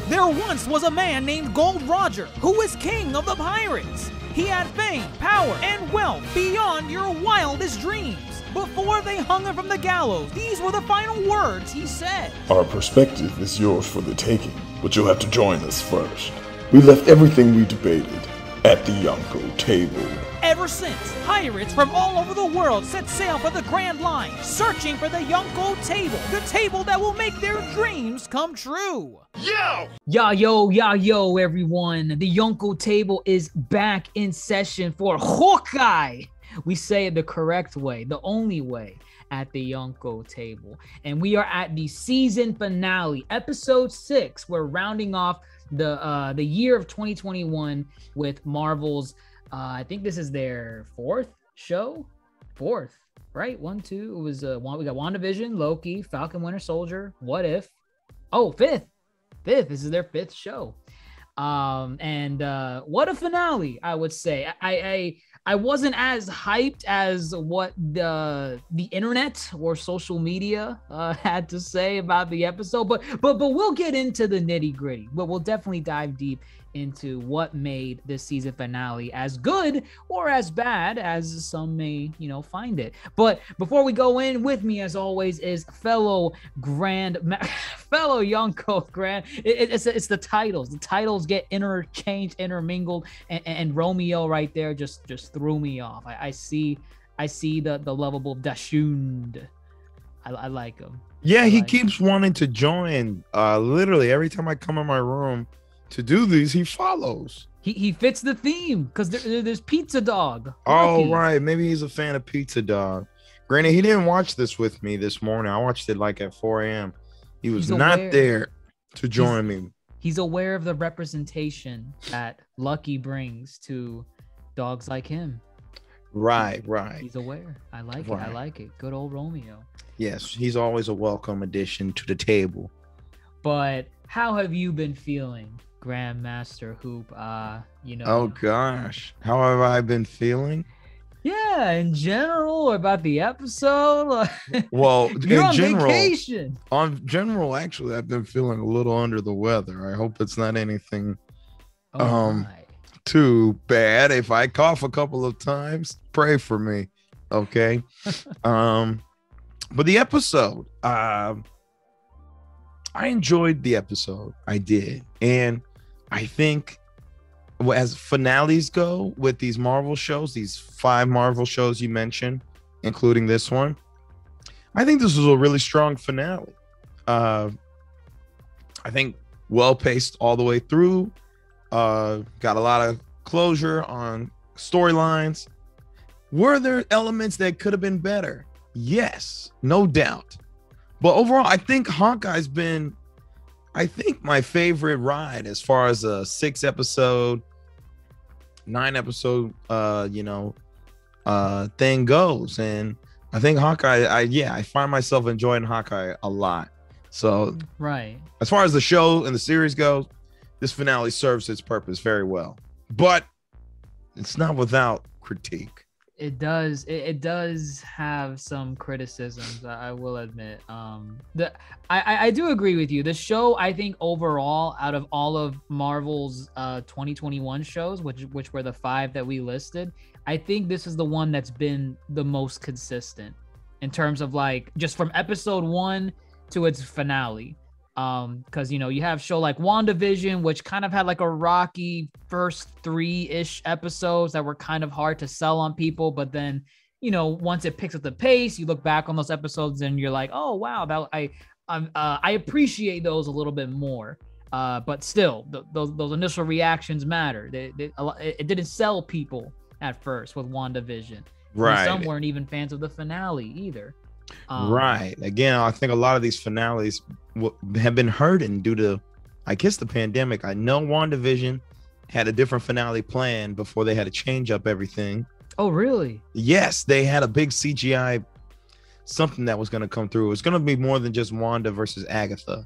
There once was a man named Gold Roger who was king of the pirates. He had fame, power, and wealth beyond your wildest dreams. Before they hung him from the gallows, these were the final words he said. Our perspective is yours for the taking, but you'll have to join us first. We left everything we debated at the Yonkō Table. Ever since, pirates from all over the world set sail for the Grand Line, searching for the Yonkō Table, the table that will make their dreams come true. Yo, everyone. The Yonkō Table is back in session for Hawkeye. We say it the correct way, the only way, at the Yonkō Table. And we are at the season finale, episode 6. We're rounding off the year of 2021 with Marvel's I think this is their fourth, right? 1, 2. It was we got WandaVision, Loki, Falcon, Winter Soldier, What If? Oh, fifth. This is their 5th show. And what a finale, I would say. I wasn't as hyped as what the internet or social media had to say about the episode, but we'll get into the nitty gritty. But we'll definitely dive deep into what made this season finale as good or as bad as some may, find it. But before we go in, with me as always is fellow Yonkō Grand. It's the titles. The titles get interchanged, intermingled, and Romeo right there just threw me off. I see the lovable Dashund. I like him. Yeah, he keeps wanting to join. Literally every time I come in my room to do these, he follows. He fits the theme because there's Pizza Dog. Oh, right. Maybe he's a fan of Pizza Dog. Granted, he didn't watch this with me this morning. I watched it like at 4 a.m. He was not there to join me. He's aware of the representation that Lucky brings to dogs like him. Right. He's aware. I like it. I like it. Good old Romeo. Yes, he's always a welcome addition to the table. But how have you been feeling, GrandMasterHoop? Oh gosh, how have I been feeling? Yeah, in general, about the episode. Well, you're on vacation. On general, actually, I've been feeling a little under the weather. I hope it's not anything too bad. If I cough a couple of times, pray for me, okay? But the episode, I enjoyed the episode. I did. And I think as finales go with these Marvel shows, these 5 Marvel shows you mentioned, including this one, I think this was a really strong finale. I think well-paced all the way through. Got a lot of closure on storylines. Were there elements that could have been better? Yes, no doubt. But overall, I think Hawkeye's been, my favorite ride as far as a 6-episode, 9-episode, thing goes. And I think Hawkeye, I find myself enjoying Hawkeye a lot. So, right. As far as the show and the series goes, this finale serves its purpose very well. But it's not without critique. It does have some criticisms, I will admit. I do agree with you. The show, I think overall, out of all of Marvel's 2021 shows, which were the 5 that we listed, I think this is the one that's been the most consistent in terms of like just from episode 1 to its finale. Because you have show like WandaVision, which kind of had like a rocky first 3-ish episodes that were kind of hard to sell on people, but then once it picks up the pace, you look back on those episodes and you're like, oh wow, that I appreciate those a little bit more. But still, those initial reactions matter. It didn't sell people at first with WandaVision. Right. And some weren't even fans of the finale either. Right. Again, I think a lot of these finales have been hurting due to, I guess, the pandemic. I know WandaVision had a different finale planned before they had to change up everything. Oh, really? Yes, they had a big CGI something that was going to come through. It was going to be more than just Wanda versus Agatha.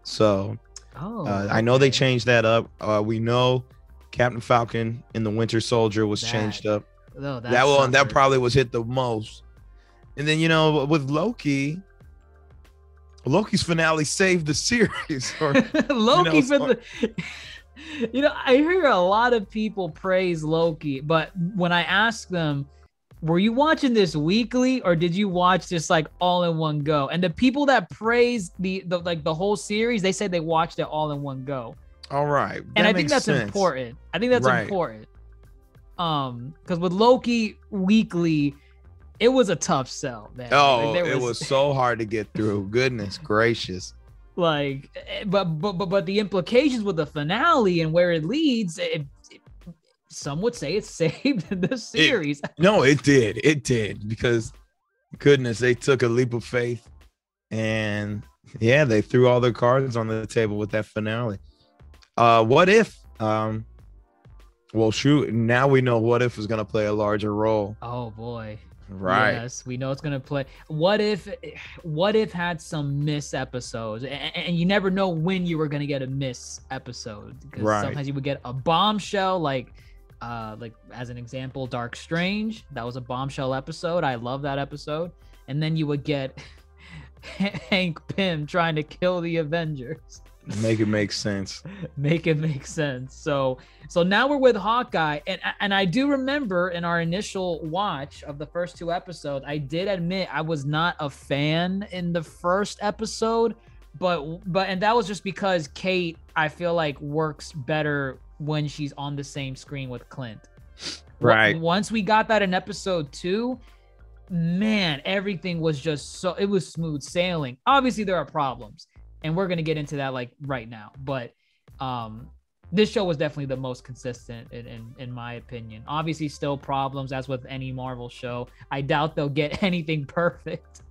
So okay. I know they changed that up. We know Captain Falcon and the Winter Soldier was changed up. Oh, that probably was hit the most. And then, with Loki, Loki's finale saved the series. Or, Loki for the. I hear a lot of people praise Loki, but when I ask them, were you watching this weekly or did you watch this like all in one go? And the people that praise the whole series, they say they watched it all in one go. All right. And I think that's important. I think that's important. Because with Loki weekly, it was a tough sell, man. Oh, it was so hard to get through. Goodness gracious. Like, but the implications with the finale and where it leads, some would say it saved the series. It did because goodness, they took a leap of faith and they threw all their cards on the table with that finale. What if well shoot, now we know What If is going to play a larger role. Oh boy. Right. Yes, we know it's gonna play. What if had some miss episodes, and you never know when you were gonna get a miss episode, because sometimes you would get a bombshell, like as an example, Dark Strange. That was a bombshell episode. I love that episode. And then you would get Hank Pym trying to kill the Avengers. Make it make sense. Make it make sense. So now we're with Hawkeye, and I do remember in our initial watch of the first 2 episodes, I did admit I was not a fan in the first episode, but that was just because Kate, I feel like, works better when she's on the same screen with Clint. Right. Once we got that in episode 2, man, everything was just it was smooth sailing. Obviously there are problems, and we're going to get into that like right now. But this show was definitely the most consistent in my opinion. Obviously still problems as with any Marvel show. I doubt they'll get anything perfect.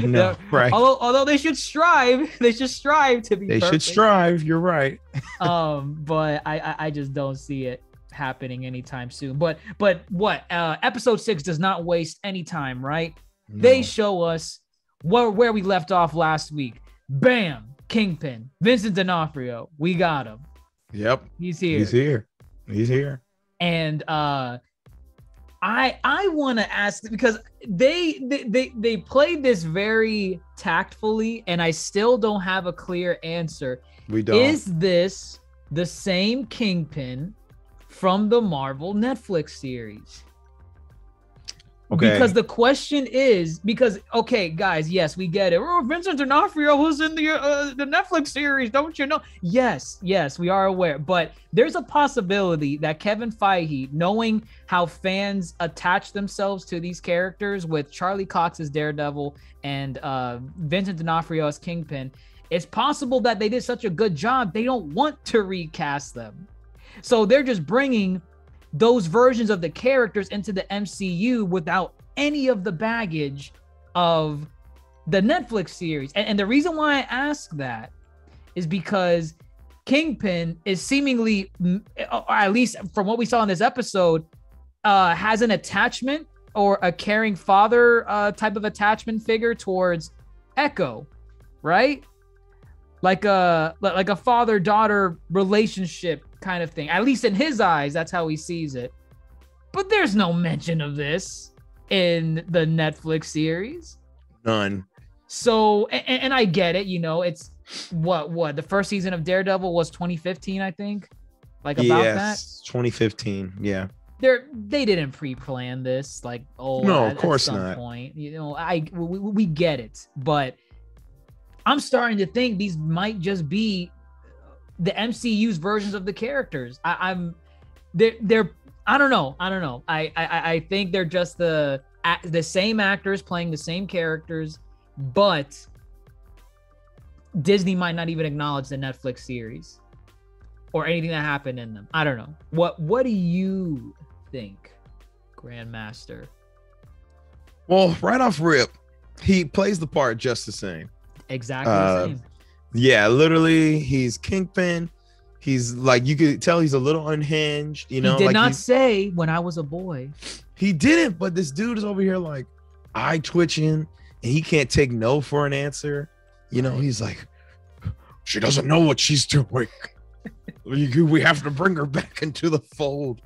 No, right. Although they should strive. They should strive to be perfect. They should strive. You're right. But I just don't see it happening anytime soon. But what? Episode 6 does not waste any time, right? No. They show us where we left off last week. Bam! Kingpin, Vincent D'Onofrio, we got him. Yep, he's here. And I want to ask, because they played this very tactfully, and I still don't have a clear answer. We don't. Is this the same Kingpin from the Marvel Netflix series? Okay. Because the question is, okay, guys, yes, we get it. Oh, Vincent D'Onofrio was in the Netflix series, don't you know? Yes, we are aware. But there's a possibility that Kevin Feige, knowing how fans attach themselves to these characters with Charlie Cox as Daredevil and Vincent D'Onofrio as Kingpin, it's possible that they did such a good job, they don't want to recast them. So they're just bringing those versions of the characters into the MCU without any of the baggage of the Netflix series. And the reason why I ask that is because Kingpin is seemingly, or at least from what we saw in this episode, has an attachment or a caring father type of attachment figure towards Echo, right? Like a father-daughter relationship kind of thing. At least in his eyes, that's how he sees it. But there's no mention of this in the Netflix series. None. So, and I get it, it's what the first season of Daredevil was 2015, I think. Like about that. 2015. Yeah. They didn't pre-plan this. Like, no, of course at some not. Point, we get it, but I'm starting to think these might just be the MCU's versions of the characters. They're I don't know. I think they're just the same actors playing the same characters, but Disney might not even acknowledge the Netflix series or anything that happened in them. I don't know. What do you think, Grandmaster? Well, right off rip, he plays the part just the same. Exactly the same. Yeah, literally, he's Kingpin. He's like, you could tell he's a little unhinged. He did not say when I was a boy. He didn't, but this dude is over here like eye twitching, and he can't take no for an answer. He's like, she doesn't know what she's doing. We have to bring her back into the fold.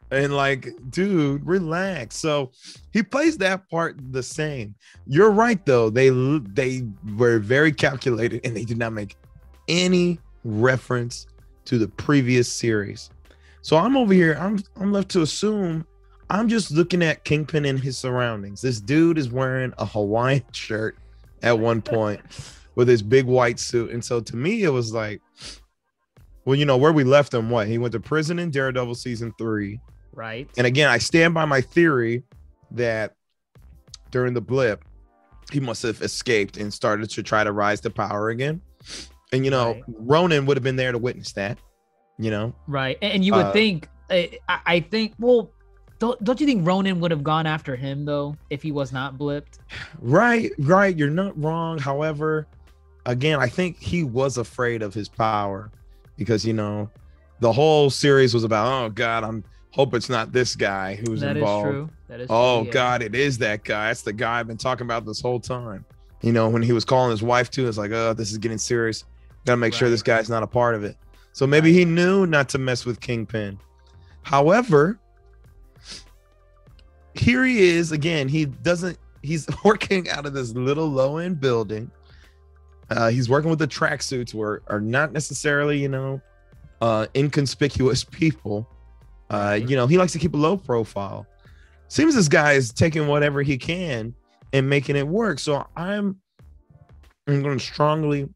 And like, dude, relax. So he plays that part the same. You're right, though. They were very calculated, and they did not make any reference to the previous series. So I'm over here. I'm left to assume. I'm just looking at Kingpin and his surroundings. This dude is wearing a Hawaiian shirt at one point with his big white suit. And so to me, it was like, well, you know, where we left him, what? He went to prison in Daredevil season 3. Right. And again, I stand by my theory that during the blip, he must have escaped and started to try to rise to power again. And, you know, right. Ronan would have been there to witness that, you know? Right. And you would think, I think, well, don't you think Ronan would have gone after him, though, if he was not blipped? Right. You're not wrong. However, again, I think he was afraid of his power because, you know, the whole series was about, oh, God, I hope it's not this guy who's involved. That is true. That is true, yeah. God, it is that guy. That's the guy I've been talking about this whole time. You know, when he was calling his wife, too, it's like, oh, this is getting serious. Got to make sure this guy's not a part of it. So maybe he knew not to mess with Kingpin. However, here he is again. He's working out of this little low-end building. He's working with the tracksuits where are not necessarily, you know, inconspicuous people. You know, he likes to keep a low profile. Seems this guy is taking whatever he can and making it work. So I'm going to strongly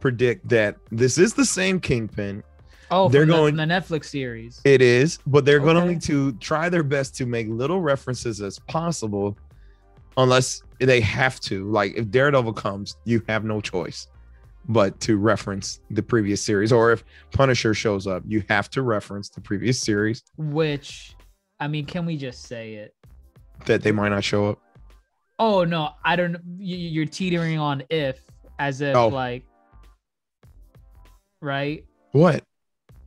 predict that this is the same Kingpin. Oh, they're going the Netflix series. It is, but they're going to try their best to make little references as possible, unless they have to. Like if Daredevil comes, you have no choice but to reference the previous series, or if Punisher shows up, you have to reference the previous series. Which, I mean, can we just say it? That they might not show up. Oh no, I don't. You're teetering on if, as if like, right? What?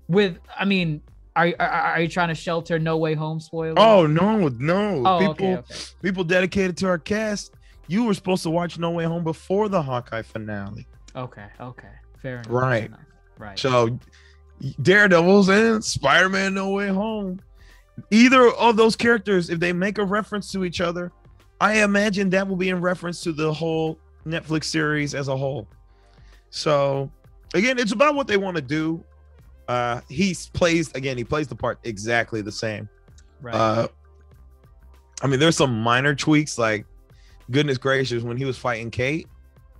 With, I mean, are you trying to shelter No Way Home spoilers? Oh no. Oh, people dedicated to our cast. You were supposed to watch No Way Home before the Hawkeye finale. Okay, fair enough. Right. Fair enough. Right. So Daredevils and Spider-Man No Way Home. Either of those characters, if they make a reference to each other, I imagine that will be in reference to the whole Netflix series as a whole. So again, it's about what they want to do. He plays the part exactly the same. Right. I mean, there's some minor tweaks, like goodness gracious, when he was fighting Kate,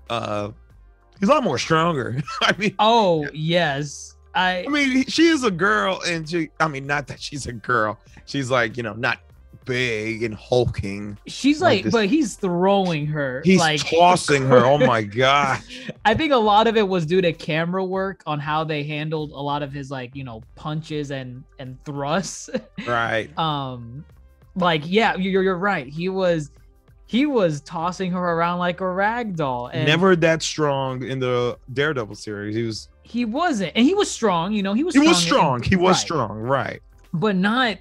he's a lot more stronger. I mean, yes. I mean, she is a girl, and not that she's a girl. She's like, you know, not big and hulking. She's like but he's throwing her. He's like tossing her. Oh my gosh. I think a lot of it was due to camera work on how they handled a lot of his, like, you know, punches and thrusts. Right. Like, yeah, you're right. He was tossing her around like a rag doll. And never that strong in the Daredevil series. He wasn't, and he was strong. You know, he was strong. He was strong, right? But not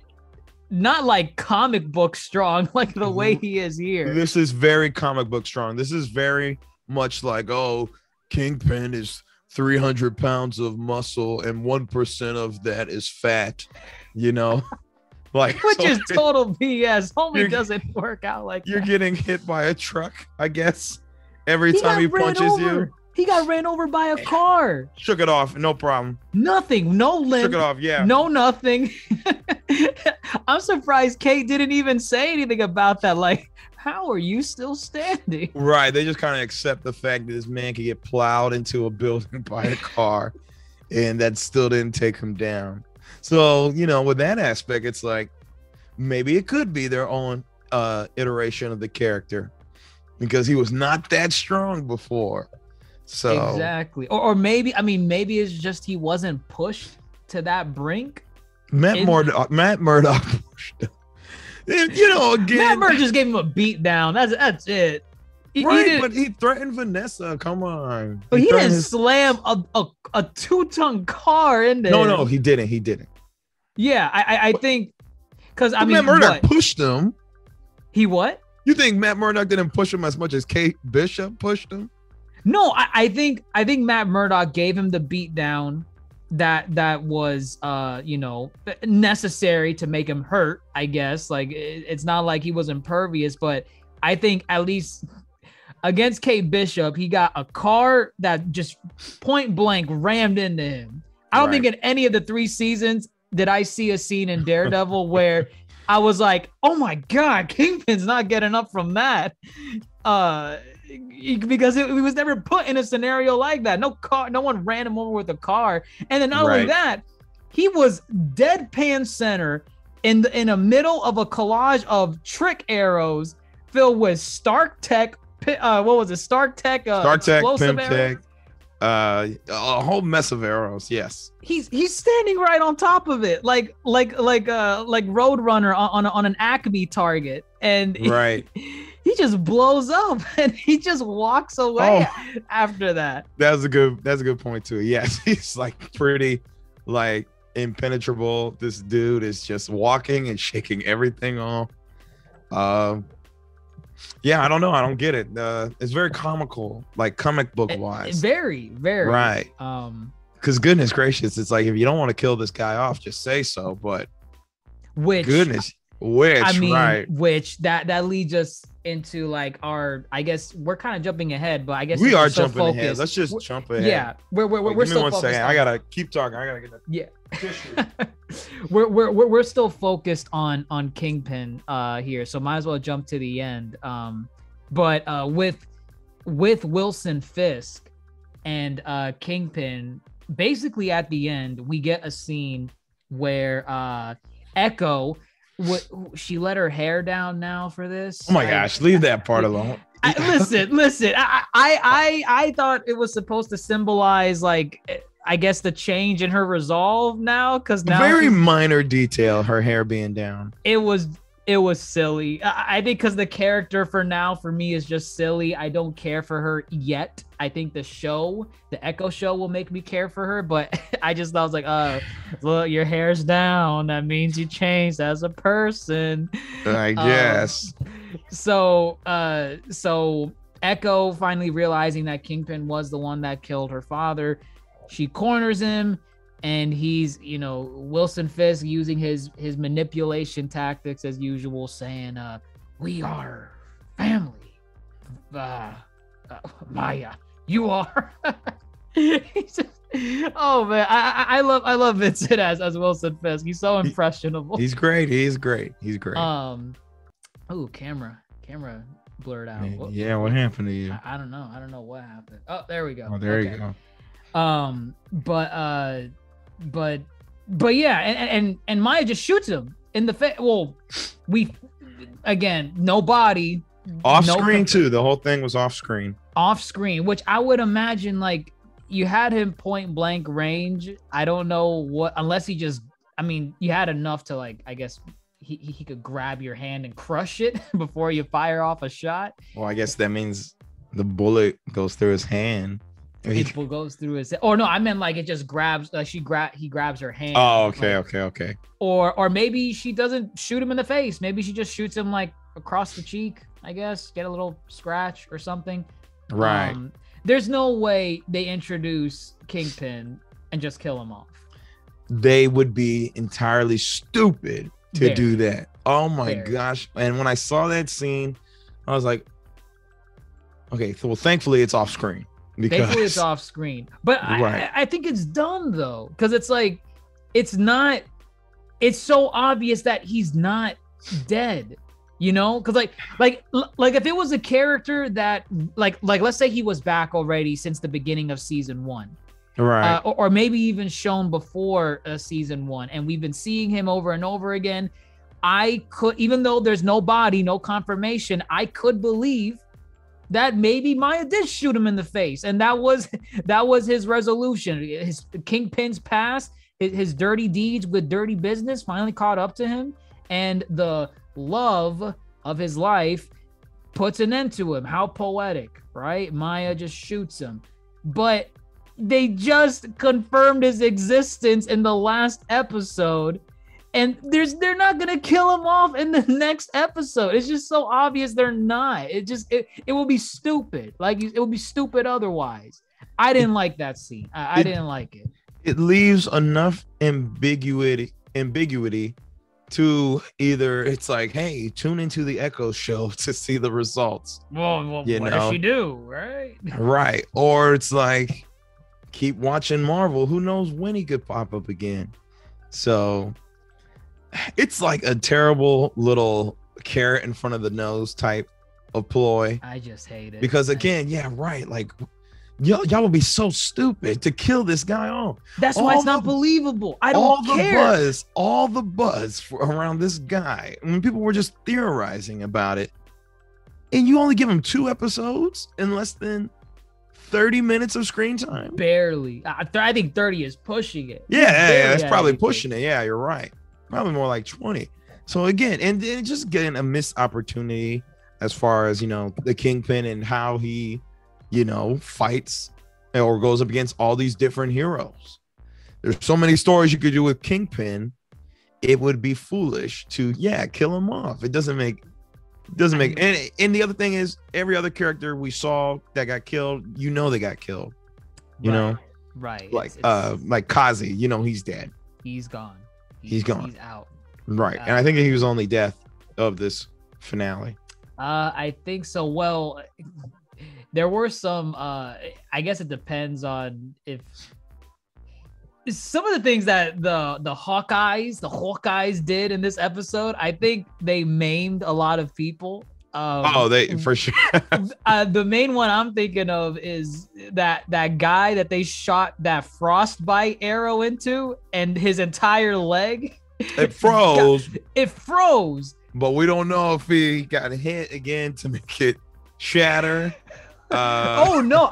like comic book strong, like the way he is here. This is very comic book strong. This is very much like, oh, Kingpin is 300 pounds of muscle and 1% of that is fat, you know. Like, which is total BS. Homie doesn't work out like you're that. Getting hit by a truck, I guess, every time he punches you. He got ran over by a car. Shook it off, no problem. Nothing, no limp. Shook it off, yeah. No nothing. I'm surprised Kate didn't even say anything about that. Like, how are you still standing? Right, they just kind of accept the fact that this man could get plowed into a building by a car, and that still didn't take him down. So, you know, with that aspect, it's like maybe it could be their own iteration of the character because he was not that strong before. So exactly. Or maybe, I mean, maybe it's just he wasn't pushed to that brink. Matt Murdock pushed him. You know, again, Matt Murdock just gave him a beat down. That's it. But he threatened Vanessa. Come on. But he didn't slam a 2-ton car in there. No, he didn't. Yeah, I think because I mean, Matt Murdock pushed him. He what? You think Matt Murdock didn't push him as much as Kate Bishop pushed him? No, I think Matt Murdock gave him the beat down, that was necessary to make him hurt, I guess. Like it's not like he was impervious, but I think at least against Kate Bishop, he got a car that just point blank rammed into him. I don't think in any of the 3 seasons did I see a scene in Daredevil where I was like, oh my God, Kingpin's not getting up from that. Because it was never put in a scenario like that. No one ran him over with a car. And then not only that, he was deadpan center in the middle of a collage of trick arrows filled with Stark Tech. What was it? Stark Tech, Pimp Tech, a whole mess of arrows. Yes, he's standing right on top of it, like Roadrunner on an Acme target, and he just blows up and he just walks away after that. That's a good point too. Yes, he's like pretty like impenetrable. This dude is just walking and shaking everything off. Yeah, I don't know. I don't get it. It's very comical, like comic book wise. Very, very. Right. Because goodness gracious, it's like if you don't want to kill this guy off, just say so. But which that leads us into like our. I guess we're kind of jumping ahead, but I guess we are jumping ahead. Let's just jump ahead. Yeah, we're still. Give me 1 second. I gotta keep talking. I gotta get that. Yeah. we're still focused on Kingpin here, so might as well jump to the end. But with Wilson Fisk and Kingpin, basically at the end we get a scene where Echo, she let her hair down now for this. Oh my gosh, leave that part alone. Listen. I thought it was supposed to symbolize like, I guess, the change in her resolve now, because now very minor detail, her hair being down. It was silly. I think because the character for me is just silly. I don't care for her yet. I think the Echo show will make me care for her, but I was like, look, your hair's down. That means you changed as a person, I guess. So Echo finally realizing that Kingpin was the one that killed her father, she corners him, and he's, Wilson Fisk using his manipulation tactics as usual, saying, we are family. Maya, you are. Oh man, I love Vincent as Wilson Fisk. He's so impressionable. He's great. Oh, camera blurred out. Yeah, what happened to you? I don't know what happened. Oh, there we go. Oh, there you go. But yeah, and Maya just shoots him in the face. Well, no body. Off screen too. The whole thing was off screen. Off screen, which I would imagine, like, you had him point blank range. I don't know what, unless you had enough to, like, I guess he could grab your hand and crush it before you fire off a shot. Well, I guess that means the bullet goes through his hand. It goes through his, or no, I meant like it just grabs, he grabs her hand. Oh, okay, like, okay. Or maybe she doesn't shoot him in the face. Maybe she just shoots him like across the cheek, I guess, get a little scratch or something. Right. There's no way they introduce Kingpin and just kill him off. They would be entirely stupid to do that. Oh my gosh. And when I saw that scene, I was like, okay, so well, thankfully it's off screen. Thankfully it's off screen. But I think it's dumb though, because it's like, it's so obvious that he's not dead. Because like if it was a character that like let's say he was back already since the beginning of season 1, right? Or maybe even shown before season 1, and we've been seeing him over and over again. I could, even though there's no body, no confirmation, I could believe that maybe Maya did shoot him in the face, and that was his resolution. His Kingpin's past, his dirty deeds with dirty business finally caught up to him, and the love of his life puts an end to him. How poetic, right? Maya just shoots him. But they just confirmed his existence in the last episode, and they're not gonna kill him off in the next episode. It's just so obvious they're not. It will be stupid. Like, it will be stupid otherwise. I didn't like that scene. I didn't like it. it leaves enough ambiguity to either it's like, hey, tune into the Echo Show to see the results. Well what does she do, right? Right. Or it's like, keep watching Marvel. Who knows when he could pop up again? So it's like a terrible little carrot in front of the nose type of ploy. I just hate it. Because again, yeah, right. Like y'all will be so stupid to kill this guy off. That's why it's not believable. I don't care. All the buzz around this guy when people were just theorizing about it, and you only give him 2 episodes in less than 30 minutes of screen time. Barely. I think 30 is pushing it. Yeah, that's probably pushing it. Yeah, you're right. Probably more like 20. So again, and just getting a missed opportunity as far as, you know, the Kingpin and how he, you know, fights or goes up against all these different heroes. There's so many stories you could do with Kingpin. It would be foolish to kill him off. It doesn't make and the other thing is, every other character we saw that got killed, you know, they got killed. You know, right? Like Kazi, you know, he's dead. He's gone. He's gone. He's out. Right, and I think he was the only death of this finale. I think so. Well, there were some. I guess it depends on if some of the things that the Hawkeyes did in this episode. I think they maimed a lot of people. They for sure. The main one I'm thinking of is that guy that they shot that frostbite arrow into, and his entire leg. It froze. It froze. But we don't know if he got hit again to make it shatter. Oh no!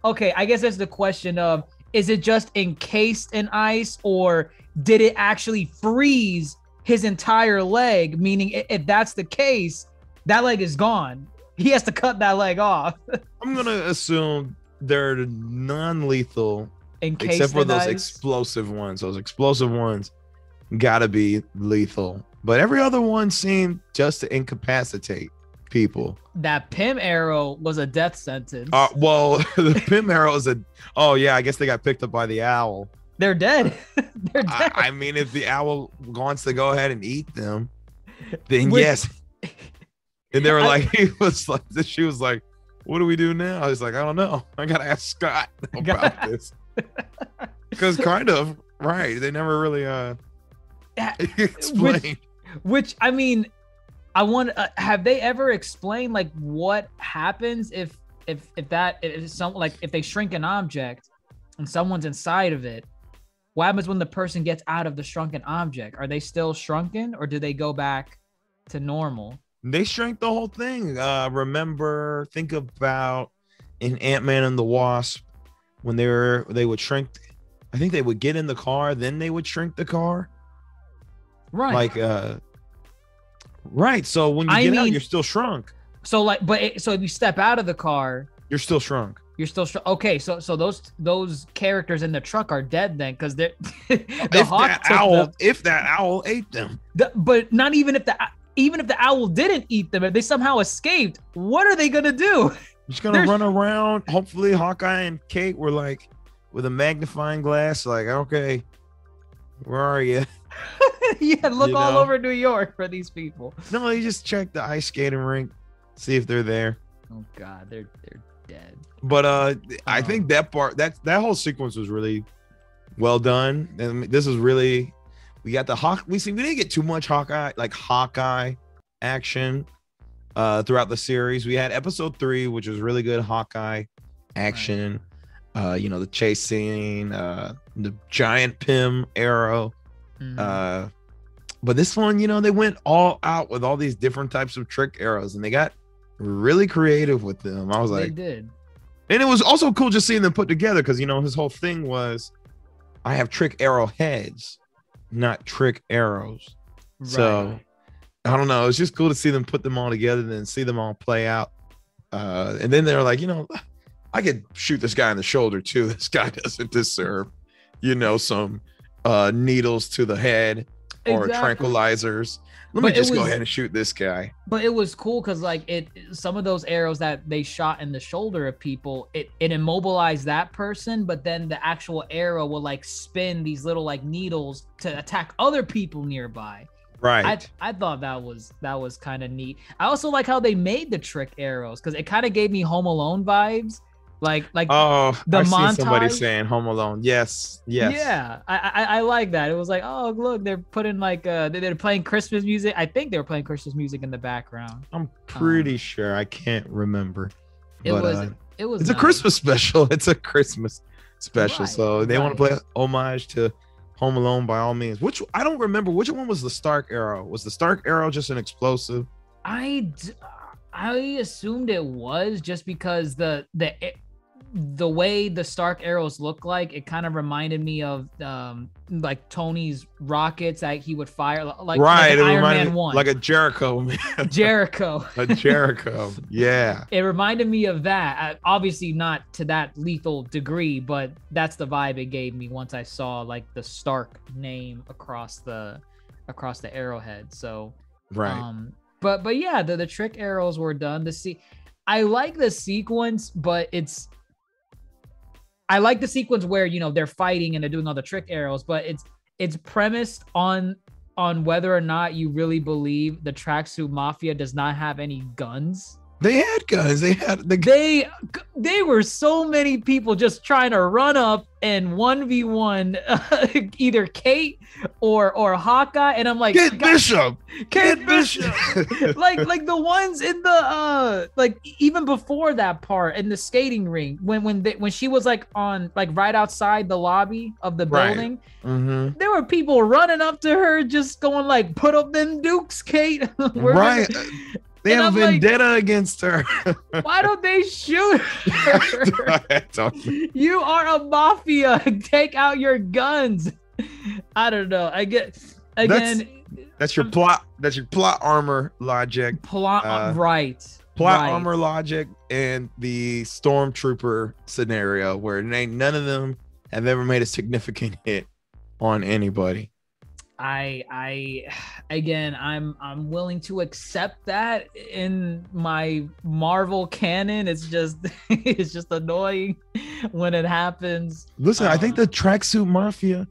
Okay. I guess that's the question of: is it just encased in ice, or did it actually freeze his entire leg? Meaning, if that's the case, that leg is gone. He has to cut that leg off. I'm gonna assume they're non-lethal, encased except for those ice? explosive ones. Those explosive ones gotta be lethal. But every other one seemed just to incapacitate people. That Pym arrow was a death sentence. Well, the Pym arrow is I guess they got picked up by the owl. They're dead. They're dead. I mean, if the owl wants to go ahead and eat them, then yes. And they were like, she was like, what do we do now? I was like, I don't know. I gotta ask Scott about this. Because kind of, right. They never really explained. Which I mean, I want. Have they ever explained like what happens if they shrink an object and someone's inside of it? What happens when the person gets out of the shrunken object? Are they still shrunken, or do they go back to normal? They shrank the whole thing. Think about in Ant-Man and the Wasp when they would shrink. I think they would get in the car, then they would shrink the car. Right. Right. So when you get out, you're still shrunk. So so if you step out of the car, you're still shrunk. You're still shrunk. Okay. So those characters in the truck are dead then, because they're if that owl ate them. But not even if the owl didn't eat them, if they somehow escaped, what are they gonna do? Just gonna run around. Hopefully, Hawkeye and Kate were like with a magnifying glass, like, okay, where are you? Yeah, look all over New York for these people. No, you just check the ice skating rink, see if they're there. Oh God, they're dead. But I think that part, that whole sequence was really well done. And this is really, we got we didn't get too much Hawkeye action throughout the series. We had episode 3, which was really good Hawkeye action. Right. The chase scene, the giant Pym arrow. Mm-hmm. But this one, they went all out with all these different types of trick arrows, and they got really creative with them. I was like, they did. And it was also cool just seeing them put together, because his whole thing was, I have trick arrow heads, not trick arrows. Right. So I don't know. It's just cool to see them put them all together and then see them all play out. And then they're like, I could shoot this guy in the shoulder too. This guy doesn't deserve, some needles to the head. or Exactly. tranquilizers. Let But me it just go was- ahead and shoot this guy. But it was cool because like some of those arrows that they shot in the shoulder of people, it immobilized that person, but then the actual arrow will like spin these little like needles to attack other people nearby. Right. I thought that was kind of neat. I also like how they made the trick arrows because it kind of gave me Home Alone vibes. Like Oh, the I've seen somebody montage. saying Home Alone. Yes. Yeah, I like that. It was like, oh look, they're putting like they're playing Christmas music. I think they were playing Christmas music in the background. I'm pretty sure. I can't remember. It But, was it's a nice. Christmas special. It's a Christmas special. Right, So they want to right. play homage to Home Alone by all means. Which I don't remember. Which one was the Stark arrow? Was the Stark arrow just an explosive? I assumed it was just because the way the Stark arrows look like, it kind of reminded me of like Tony's rockets that he would fire like Right. an It Iron reminded Man me 1. like a Jericho. Jericho. A Jericho. Yeah. It reminded me of that. Obviously not to that lethal degree, but that's the vibe it gave me once I saw like the Stark name across the arrowhead. So Right. but yeah, the trick arrows were done. I like the sequence, but I like the sequence where, you know, they're fighting and they're doing all the trick arrows, but it's premised on whether or not you really believe the Tracksuit Mafia does not have any guns. They had guns. They had the They were so many people just trying to run up and 1v1 either Kate or Hawkeye, and I'm like, Kate Bishop. Kate Bishop. like the ones in the like even before that part in the skating rink when she was like on like right outside the lobby of the Right. building. Mm-hmm. There were people running up to her just going like, put up them dukes, Kate. We're Right. gonna-" They And have I'm like, vendetta against her. why don't they shoot her? You are a mafia. Take out your guns. I don't know. I get again. That's your plot. That's your plot armor logic. Plot right. Plot right. armor logic and the stormtrooper scenario where none of them have ever made a significant hit on anybody. Again, I'm willing to accept that in my Marvel canon. It's just it's just annoying when it happens. Listen, I think the Tracksuit Mafia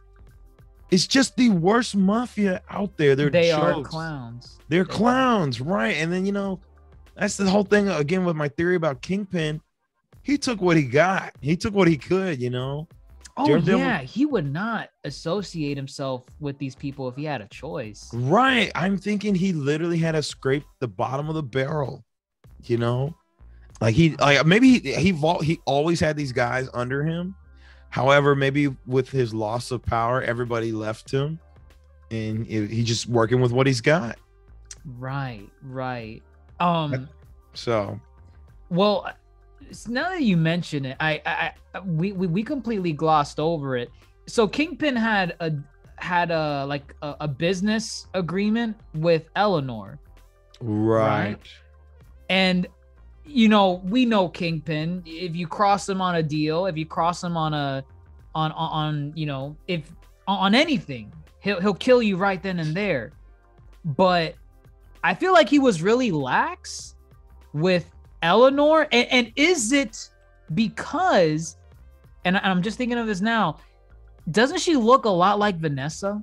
is just the worst mafia out there. They are jokes. clowns. They're clowns, right? And then, you know, that's the whole thing again with my theory about Kingpin. He took what he got. He took what he could, you know. Oh Daredevil- yeah, he would not associate himself with these people if he had a choice. Right. I'm thinking he literally had to scrape the bottom of the barrel, you know? Like maybe he always had these guys under him. However, maybe with his loss of power, everybody left him and he's just working with what he's got. Right. So, well, now that you mention it, we completely glossed over it. So Kingpin had a business agreement with Eleanor, right. and you know, we know Kingpin. If you cross him on a deal, if you cross him on you know, if on anything, he'll kill you right then and there. But I feel like he was really lax with Eleanor, and is it because, and I'm just thinking of this now, doesn't she look a lot like Vanessa?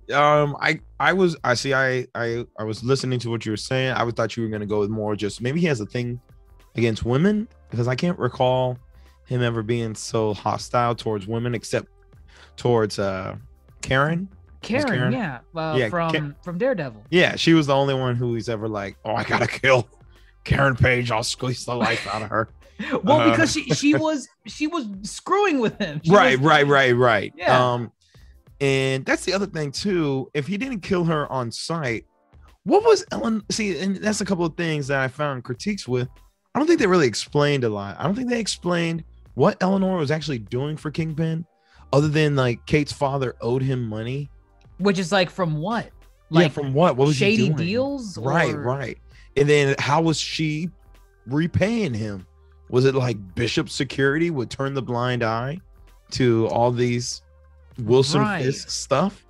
I was listening to what you were saying. I thought you were gonna go with more just maybe he has a thing against women, because I can't recall him ever being so hostile towards women except towards Karen. Karen, yeah, Yeah, from Daredevil. Yeah, she was the only one who he's ever like, oh, I gotta kill Karen Page. I'll squeeze the life out of her. Well, because she was screwing with him. Right. Yeah. And that's the other thing too. If he didn't kill her on sight, what was Ellen? See, and that's a couple of things that I found critiques with. I don't think they really explained a lot. I don't think they explained what Eleanor was actually doing for Kingpin, other than like Kate's father owed him money. Which is like from what? Like from what? What was shady he doing? deals? Right. And then how was she repaying him? Was it like Bishop Security would turn the blind eye to all these Wilson Right. Fisk stuff?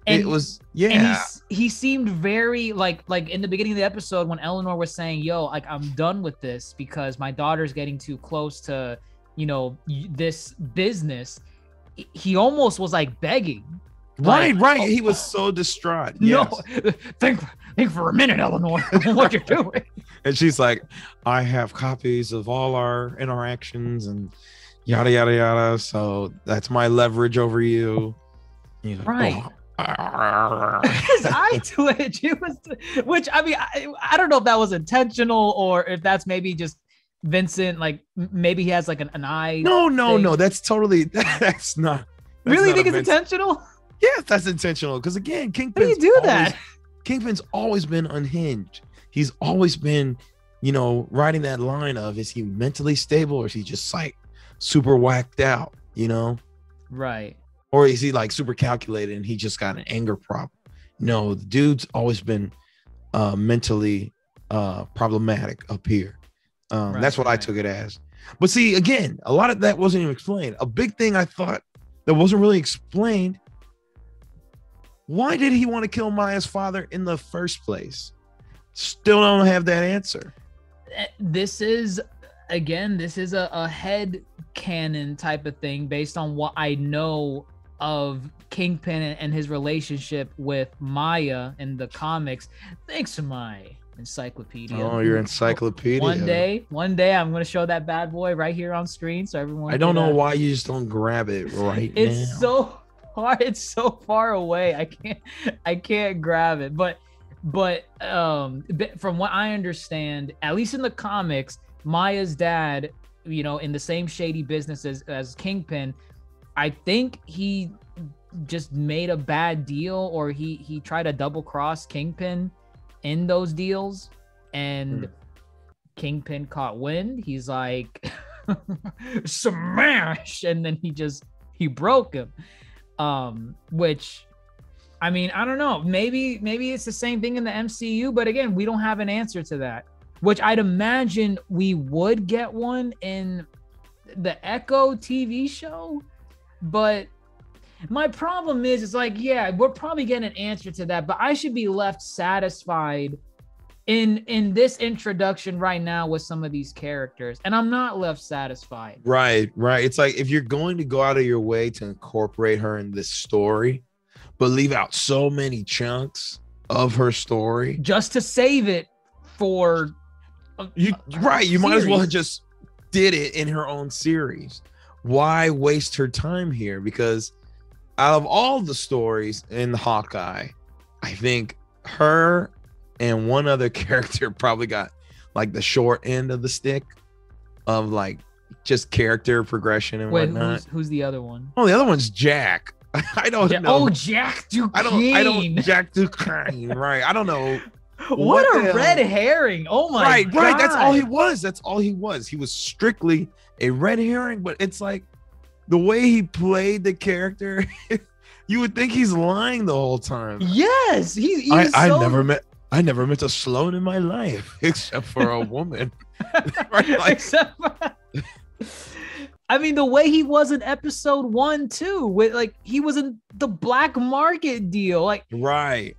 And it was, and he seemed very like in the beginning of the episode when Eleanor was saying, yo, like, I'm done with this because my daughter's getting too close to, you know, this business. He almost was like begging. Right. Like, He was so distraught. No, Yes. think for a minute, Eleanor, what you're doing. And she's like, I have copies of all our interactions and yada, yada, yada. So that's my leverage over you. You know, Right. oh. His eye twitch. It was, which I mean, I don't know if that was intentional or if that's maybe just Vincent. Like maybe he has like an eye. No. That's totally. That's not. That's really not think it's intentional? Yes, that's intentional. Because again, How do you do that? Kingpin's always been unhinged. He's always been, you know, riding that line of, is he mentally stable or is he just like super whacked out? You know, Right. or is he like super calculated and he just got an anger problem? No, the dude's always been mentally problematic up here. That's what I took it as. But see, again, a lot of that wasn't even explained. A big thing I thought that wasn't really explained: why did he want to kill Maya's father in the first place? Still don't have that answer. This is a head canon type of thing based on what I know of Kingpin and his relationship with Maya in the comics. Thanks to my encyclopedia. Oh, your encyclopedia. One day I'm going to show that bad boy right here on screen so everyone. I don't know why you just don't grab it right now. It's so hard. It's so far away. I can't grab it. But from what I understand, at least in the comics, Maya's dad, you know, in the same shady business as Kingpin, I think he just made a bad deal, or he tried to double cross Kingpin in those deals, and Kingpin caught wind. He's like, smash, and then he broke him. Which, I mean, I don't know. Maybe it's the same thing in the MCU, but again, we don't have an answer to that. Which I'd imagine we would get one in the Echo TV show. But my problem is, it's like, yeah, we're probably getting an answer to that, but I should be left satisfied in this introduction right now with some of these characters, and I'm not left satisfied. Right. It's like, if you're going to go out of your way to incorporate her in this story, but leave out so many chunks of her story just to save it for you might as well have just did it in her own series. Why waste her time here? Because out of all the stories in Hawkeye, I think her and one other character probably got like the short end of the stick of like just character progression and whatnot. Who's the other one? Oh, the other one's Jack. I don't know. Oh, Jack Duquesne. I don't Jack Duquesne. Right. I don't know. What a red herring. Oh my God. Right. That's all he was. He was strictly a red herring, but it's like the way he played the character, you would think he's lying the whole time. Yes. I never met a Sloan in my life except for a woman. Right? Like, I mean, the way he was in episode 1 too, with like he was in the black market deal. Like, right.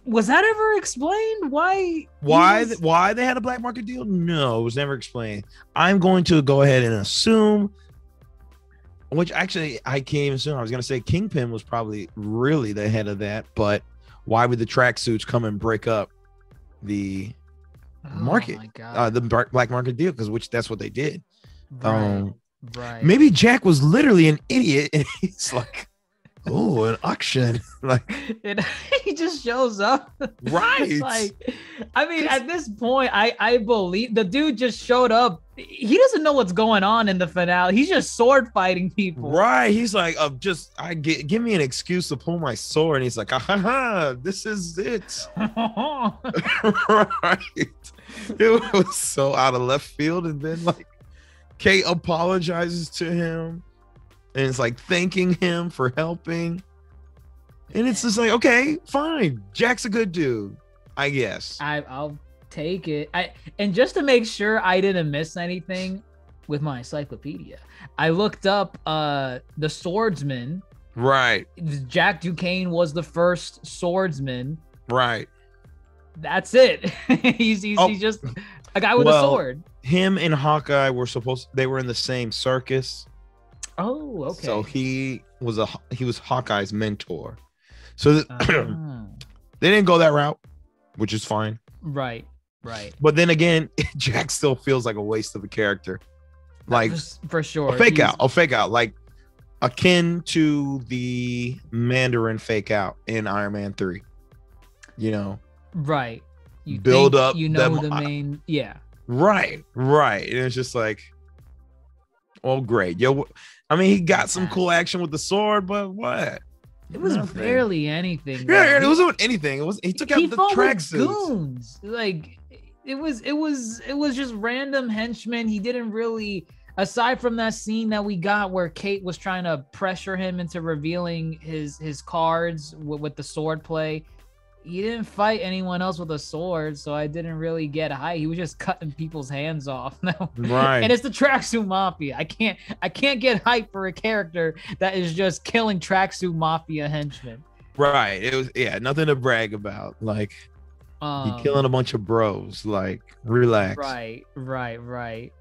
Was that ever explained? Why they had a black market deal? No, it was never explained. I'm going to go ahead and assume, which actually I can't even assume. I was going to say Kingpin was probably really the head of that, but why would the tracksuits come and break up the market, the black market deal? Because that's what they did. Right. Maybe Jack was literally an idiot, and he's like, "Oh, an auction!" Like, he just shows up. Right. It's like, I mean, at this point, I believe the dude just showed up. He doesn't know what's going on in the finale. He's just sword fighting people. Right. He's like, give me an excuse to pull my sword. And he's like, this is it. Right. It was so out of left field. And then like Kate apologizes to him and it's like thanking him for helping. And it's just like, okay, fine. Jack's a good dude, I guess. I'll take it. And just to make sure I didn't miss anything with my encyclopedia, I looked up the swordsman Right. Jack Duquesne was the first swordsman. Right. That's it. he's just a guy with a sword. Him and Hawkeye they were in the same circus. Oh, okay. So he was Hawkeye's mentor. So they didn't go that route, which is fine. Right. But then again, Jack still feels like a waste of a character. Like for sure. A fake out, like akin to the Mandarin fake out in Iron Man 3. You know. Right. You build up, the main, yeah. Right. And it's just like, oh great. Yo, I mean, he got some cool action with the sword, but what? It was barely anything. Yeah, it wasn't anything. He took out the tracksuits. Goons. Like it was just random henchmen. He didn't really, aside from that scene that we got where Kate was trying to pressure him into revealing his cards with the sword play. He didn't fight anyone else with a sword, so I didn't really get hype. He was just cutting people's hands off. Right. And it's the Tracksuit Mafia. I can't get hype for a character that is just killing Tracksuit Mafia henchmen. Right. It was nothing to brag about. Like you're killing a bunch of bros. Like relax. Right.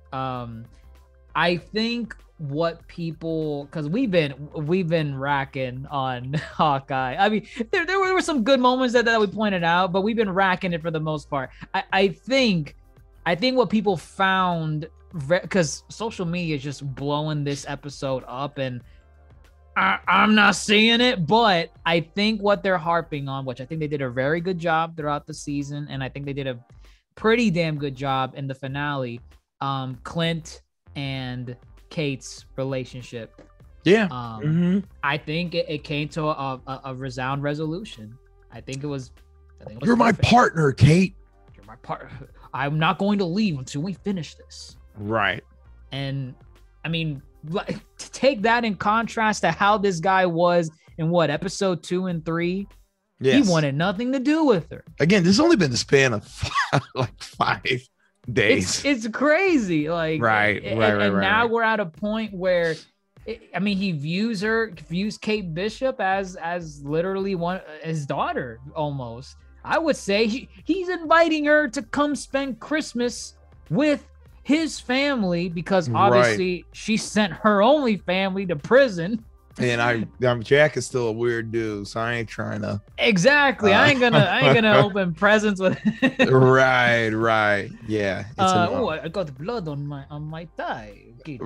I think what people, because we've been racking on Hawkeye. I mean, there were some good moments that we pointed out, but we've been racking it for the most part. I think what people found, because social media is just blowing this episode up, and I'm not seeing it, but I think what they're harping on, which I think they did a very good job throughout the season, and I think they did a pretty damn good job in the finale. Clint and Kate's relationship. Yeah. I think it came to a resound resolution. I think it was You're my partner, Kate. You're my partner. I'm not going to leave until we finish this. Right. And I mean, to take that in contrast to how this guy was in episode 2 and 3. Yes. He wanted nothing to do with her. Again, this has only been the span of 5 days. It's crazy. Like right. Now we're at a point where he views Kate Bishop as literally his daughter almost. I would say he's inviting her to come spend Christmas with his family because obviously she sent her only family to prison. And Jack is still a weird dude, so I ain't trying to. Exactly, I ain't gonna open presents with. Right, yeah. I got blood on my thigh. Okay.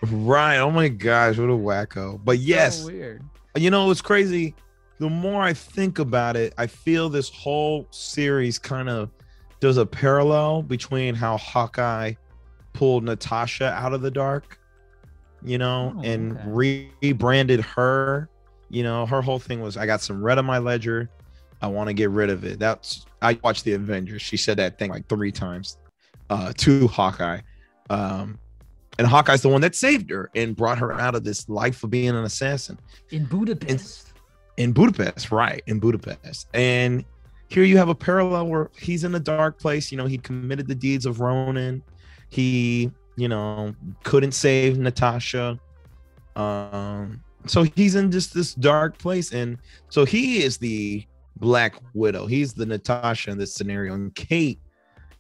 Right. Oh my gosh, what a wacko! But yes, so weird. You know, it's crazy. The more I think about it, I feel this whole series kind of does a parallel between how Hawkeye pulled Natasha out of the dark. And rebranded her. Her whole thing was, I got some red on my ledger. I want to get rid of it. I watched the Avengers. She said that thing like 3 times to Hawkeye. And Hawkeye's the one that saved her and brought her out of this life of being an assassin. In Budapest. In Budapest, right. In Budapest. And here you have a parallel where he's in a dark place. He committed the deeds of Ronin. He couldn't save Natasha. So he's in just this dark place. And so he is the Black Widow. He's the Natasha in this scenario. And Kate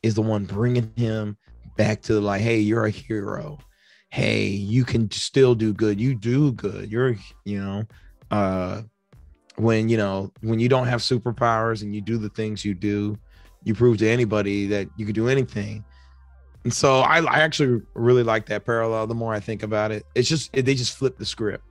is the one bringing him back to like, hey, you're a hero. Hey, you can still do good. You do good. You're, when you don't have superpowers and you do the things you do, you prove to anybody that you can do anything. And so I actually really like that parallel. The more I think about it, it's just they just flipped the script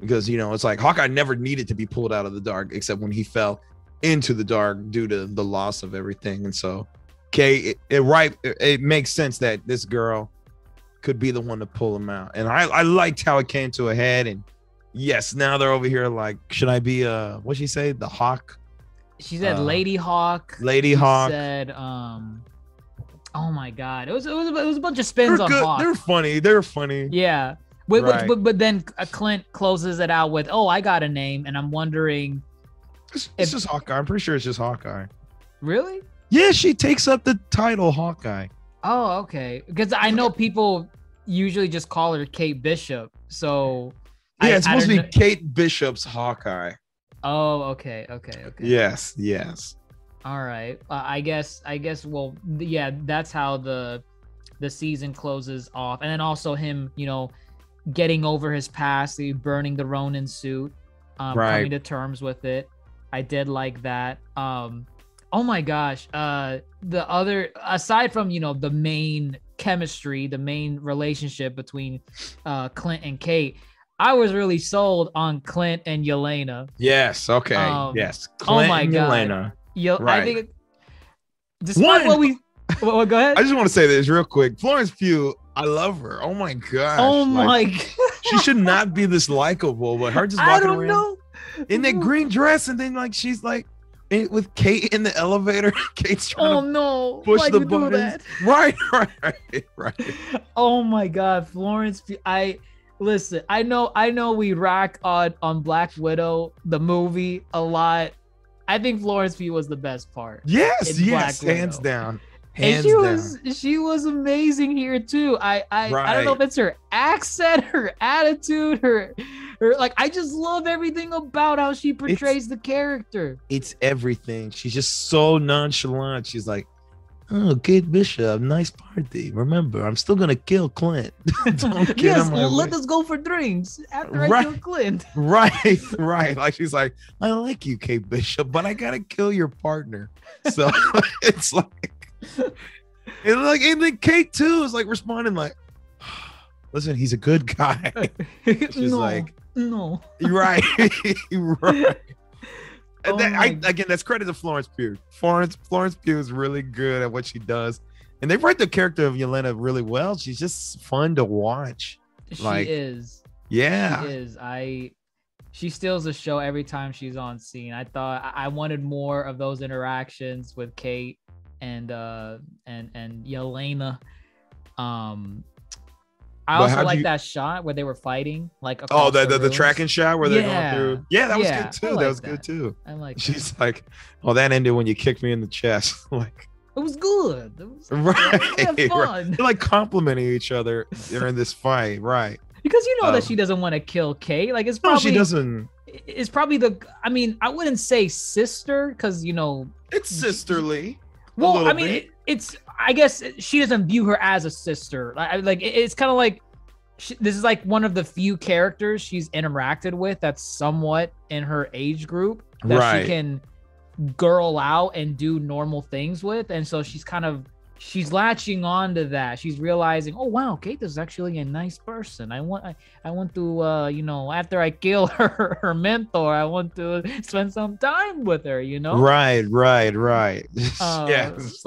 because it's like Hawkeye never needed to be pulled out of the dark except when he fell into the dark due to the loss of everything. And so, it makes sense that this girl could be the one to pull him out. And I liked how it came to a head. And yes, now they're over here like, should I be what'd she say? The Hawk? She said Lady Hawk. Lady Hawk. Said oh my God! It was a bunch of spins on Hawk. They're funny. Yeah, but then Clint closes it out with, "Oh, I got a name," and I'm wondering. It's just Hawkeye. I'm pretty sure it's just Hawkeye. Really? Yeah, she takes up the title Hawkeye. Oh, okay. Because I know people usually just call her Kate Bishop, so Yeah, it's supposed to be know. Kate Bishop's Hawkeye. Oh, okay. Yes. All right. I guess. Well, yeah, that's how the season closes off, and then also him, getting over his past, burning the Ronin suit, coming to terms with it. I did like that. Oh my gosh. The other, aside from the main chemistry, the main relationship between Clint and Kate, I was really sold on Clint and Yelena. Yes. Okay. Yes. Clint and Yelena. Right. I think, despite what we, go ahead. I just want to say this real quick. Florence Pugh, I love her. Oh my gosh. Oh my god. She should not be this likable, but her just walking around know. in that green dress, and then she's with Kate in the elevator. Kate's trying to push the buttons. Right. Oh my god, Florence Pugh. Listen, I know we rock on Black Widow, the movie, a lot. I think Florence Pugh was the best part. Yes, hands down. She was amazing here too. I don't know if it's her accent, her attitude, her I just love everything about how she portrays the character. It's everything. She's just so nonchalant. She's like, "Oh, Kate Bishop, nice party. Remember, I'm still gonna kill Clint." Yes, let us go for drinks after I kill Clint. Right. Like she's like, "I like you, Kate Bishop, but I gotta kill your partner." So it's like. And then Kate too is responding listen, he's a good guy. She's no. Right. Again, that's credit to Florence Pugh. Florence Pugh is really good at what she does, and they write the character of Yelena really well. She's just fun to watch. She is. Yeah. She is. She steals the show every time she's on scene. I thought I wanted more of those interactions with Kate and Yelena. I also like that shot where they were fighting, the tracking shot where they're going through. Yeah, that was good too. That was good too. I like. She's like, "Oh, that ended when you kicked me in the chest." It was good. It was right. fun. They're complimenting each other during this fight, right? Because that she doesn't want to kill Kate. It's probably she doesn't. It's probably I wouldn't say sister because it's sisterly. Well, it's. I guess she doesn't view her as a sister. It's kind of this is one of the few characters she's interacted with that's somewhat in her age group that she can girl out and do normal things with, and so she's latching on to that. She's realizing, oh wow, Kate is actually a nice person. I want to after I kill her mentor, I want to spend some time with her. Right. Yeah, it's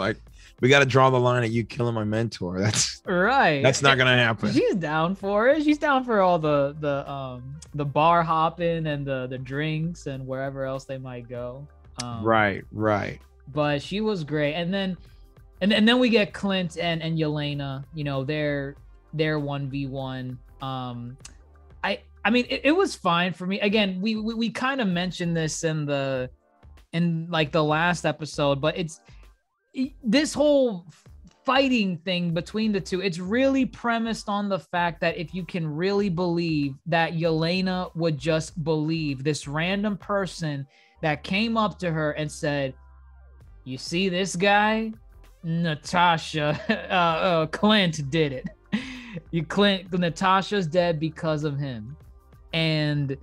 we got to draw the line at you killing my mentor. That's right. That's not gonna happen. She's down for it. She's down for all the bar hopping and the drinks and wherever else they might go. Right. But she was great, and then we get Clint and Yelena. They're 1v1. It was fine for me. Again, we kind of mentioned this in the last episode, but it's this whole fighting thing between the two. It's really premised on the fact that if you can really believe that Yelena would just believe this random person that came up to her and said, "You see this guy? Natasha, Clint did it. Natasha's dead because of him." And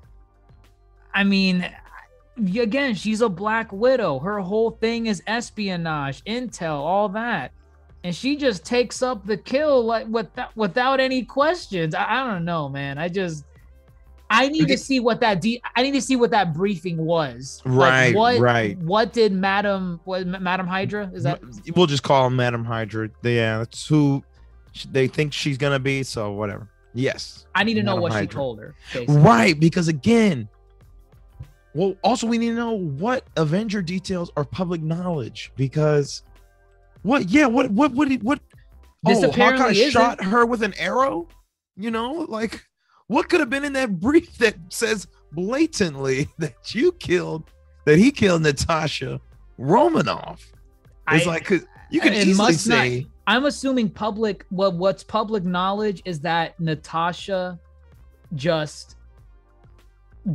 again, she's a Black Widow. Her whole thing is espionage, intel, all that. And she just takes up the kill without any questions. I don't know, man. I need to see what that briefing was. Right, right. What did Madam Hydra? Is that? We'll just call him Madam Hydra. Yeah, that's who they think she's gonna be. So whatever. Yes. I need to know what Hydra. she told her. Basically. Right, because again. Well, also we need to know what Avenger details are public knowledge, because what? Yeah, what? This Hawkeye isn't. shot her with an arrow. What could have been in that brief that says blatantly that he killed Natasha Romanoff? It's you can easily say. I'm assuming what's public knowledge is that Natasha just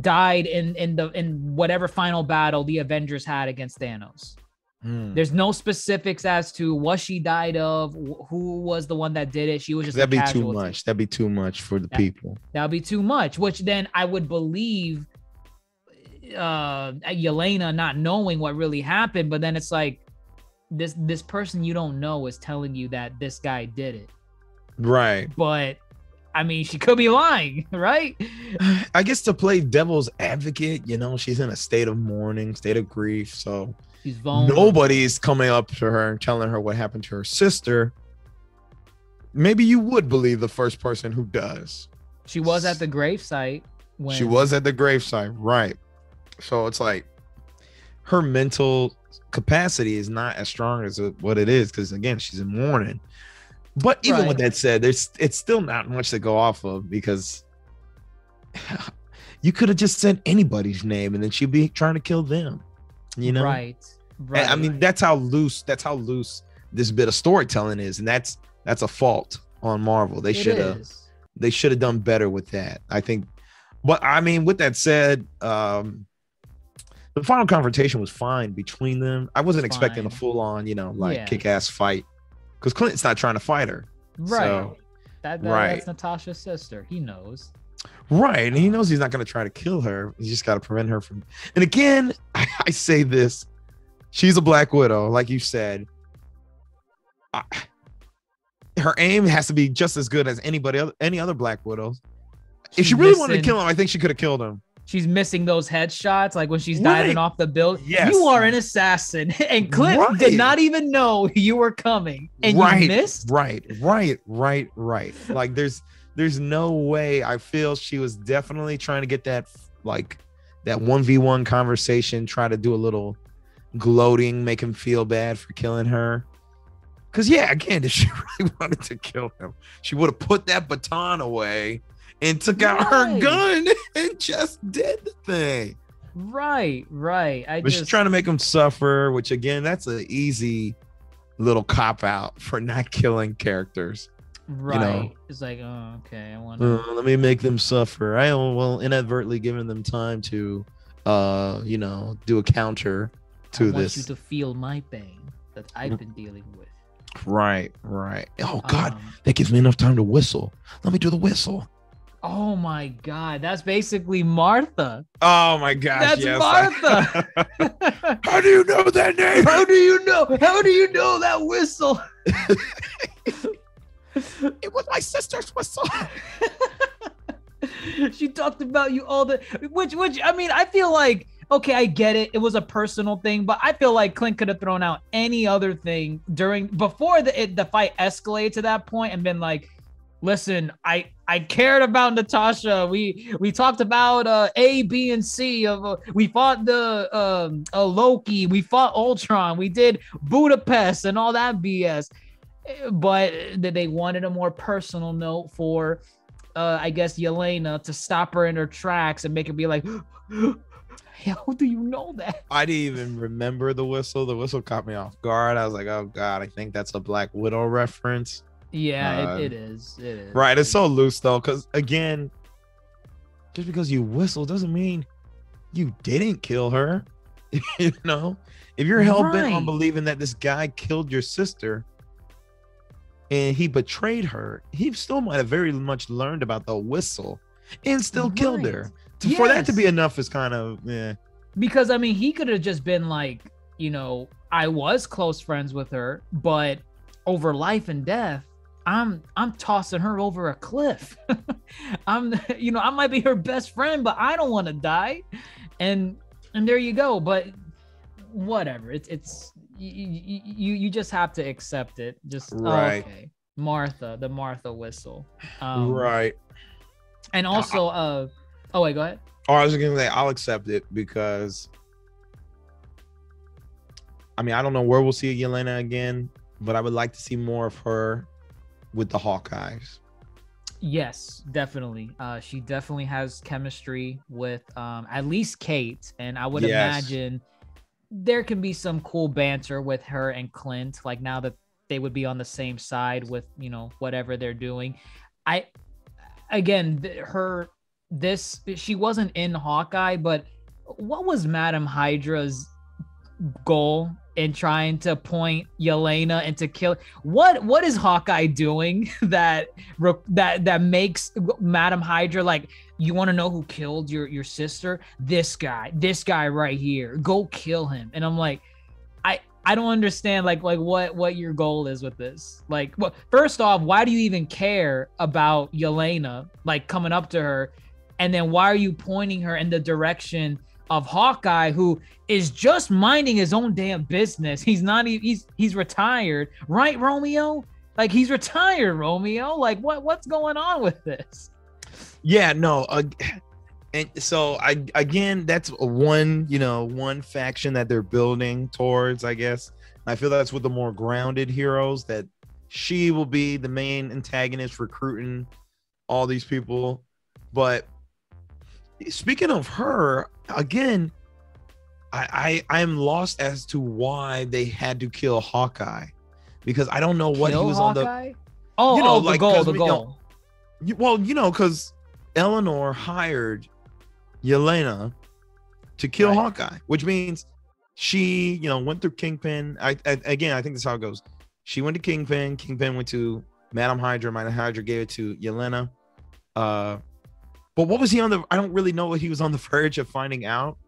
died in whatever final battle the Avengers had against Thanos. There's no specifics as to what she died of, who was the one that did it. She was just that'd be too much. That'd be too much for the people. That'd be too much. Which then I would believe Yelena not knowing what really happened, but then it's like this person you don't know is telling you that this guy did it. Right. But I mean, she could be lying, right? I guess to play devil's advocate, you know, she's in a state of mourning, state of grief, so she's vulnerable. Nobody's coming up to her and telling her what happened to her sister. Maybe you would believe the first person who does. She was at the gravesite. She was at the gravesite, right? So it's like her mental capacity is not as strong as what it is, because again, she's in mourning. But even with that said, it's still not much to go off of, because you could have just said anybody's name and then she'd be trying to kill them. You know, right. I mean, that's how loose this bit of storytelling is, and that's a fault on Marvel. They should have done better with that, I think. But I mean, with that said, the final confrontation was fine between them. I wasn't expecting a full on, kick-ass fight, because Clint's not trying to fight her. Right. So, that's Natasha's sister. He knows. Right. And he knows he's not going to try to kill her. He's just got to prevent her from. And again, I say this. She's a Black Widow, like you said. Her aim has to be just as good as any other Black Widows. If she really wanted to kill him, I think she could have killed him. She's missing those headshots, like when she's diving off the building. Yes. You are an assassin, and Clint did not even know you were coming, and you missed. Right. Like there's no way. I feel she was definitely trying to get that 1v1 conversation, try to do a little gloating, make him feel bad for killing her. Because again, if she really wanted to kill him, she would have put that baton away and took out her gun and just did the thing. Right. She's trying to make him suffer, which again, that's an easy little cop out for not killing characters. Right. It's like, oh, okay. I want to. Let me make them suffer. I will inadvertently giving them time to, do a counter to this. I want you to feel my pain that I've been dealing with. Right. Oh God, that gives me enough time to whistle. Let me do the whistle. Oh my God, that's basically Martha. Oh my gosh, that's Martha. How do you know that name? How do you know that whistle? It was my sister's whistle. She talked about you all the which I mean, I feel like, okay, I get it. It was a personal thing, but I feel like Clint could have thrown out any other thing before the fight escalated to that point and been like, listen, I cared about Natasha. We talked about A, B, and C. We fought the Loki. We fought Ultron. We did Budapest and all that BS. But they wanted a more personal note for, I guess, Yelena to stop her in her tracks and make her be like, how do you know that? I didn't even remember the whistle. The whistle caught me off guard. I was like, oh God, I think that's a Black Widow reference. Yeah, it is. It is. Right. It's so loose though, because again, just because you whistle doesn't mean you didn't kill her. If you're hell-bent on believing that this guy killed your sister and he betrayed her, he still might have very much learned about the whistle and still killed her. For that to be enough is kind of because I mean, he could have just been like, I was close friends with her, but over life and death, I'm tossing her over a cliff. I might be her best friend, but I don't want to die. And there you go. But whatever. It's you just have to accept it. Just right. Okay. Martha, the Martha whistle. Right. And also, oh wait, go ahead. Oh, I was gonna say I'll accept it because I mean I don't know where we'll see Yelena again, but I would like to see more of her with the Hawkeyes. Yes, definitely. She definitely has chemistry with at least Kate, and I would imagine there can be some cool banter with her and Clint, like now that they would be on the same side with whatever they're doing. Her she wasn't in Hawkeye, but what was Madam Hydra's goal in trying to point Yelena into kill? What is Hawkeye doing that makes Madam Hydra like, you want to know who killed your sister? This guy right here, go kill him. And I'm like, I don't understand like what your goal is with this. Like, well, first off, why do you even care about Yelena like coming up to her? And then why are you pointing her in the direction of Hawkeye, who is just minding his own damn business? He's not he's retired, right, Romeo? Like, he's retired, Romeo. Like, what's going on with this? Yeah, no. And so again, that's one faction that they're building towards, I guess. I feel that's with the more grounded heroes, that she will be the main antagonist recruiting all these people. But speaking of her, again, I'm lost as to why they had to kill Hawkeye, because I don't know what he was Hawkeye? on the the goal. Because Eleanor hired Yelena to kill Hawkeye, which means she, went through Kingpin. I think that's how it goes. She went to Kingpin. Kingpin went to Madam Hydra. Madam Hydra gave it to Yelena. But what was he on I don't really know what he was on the verge of finding out,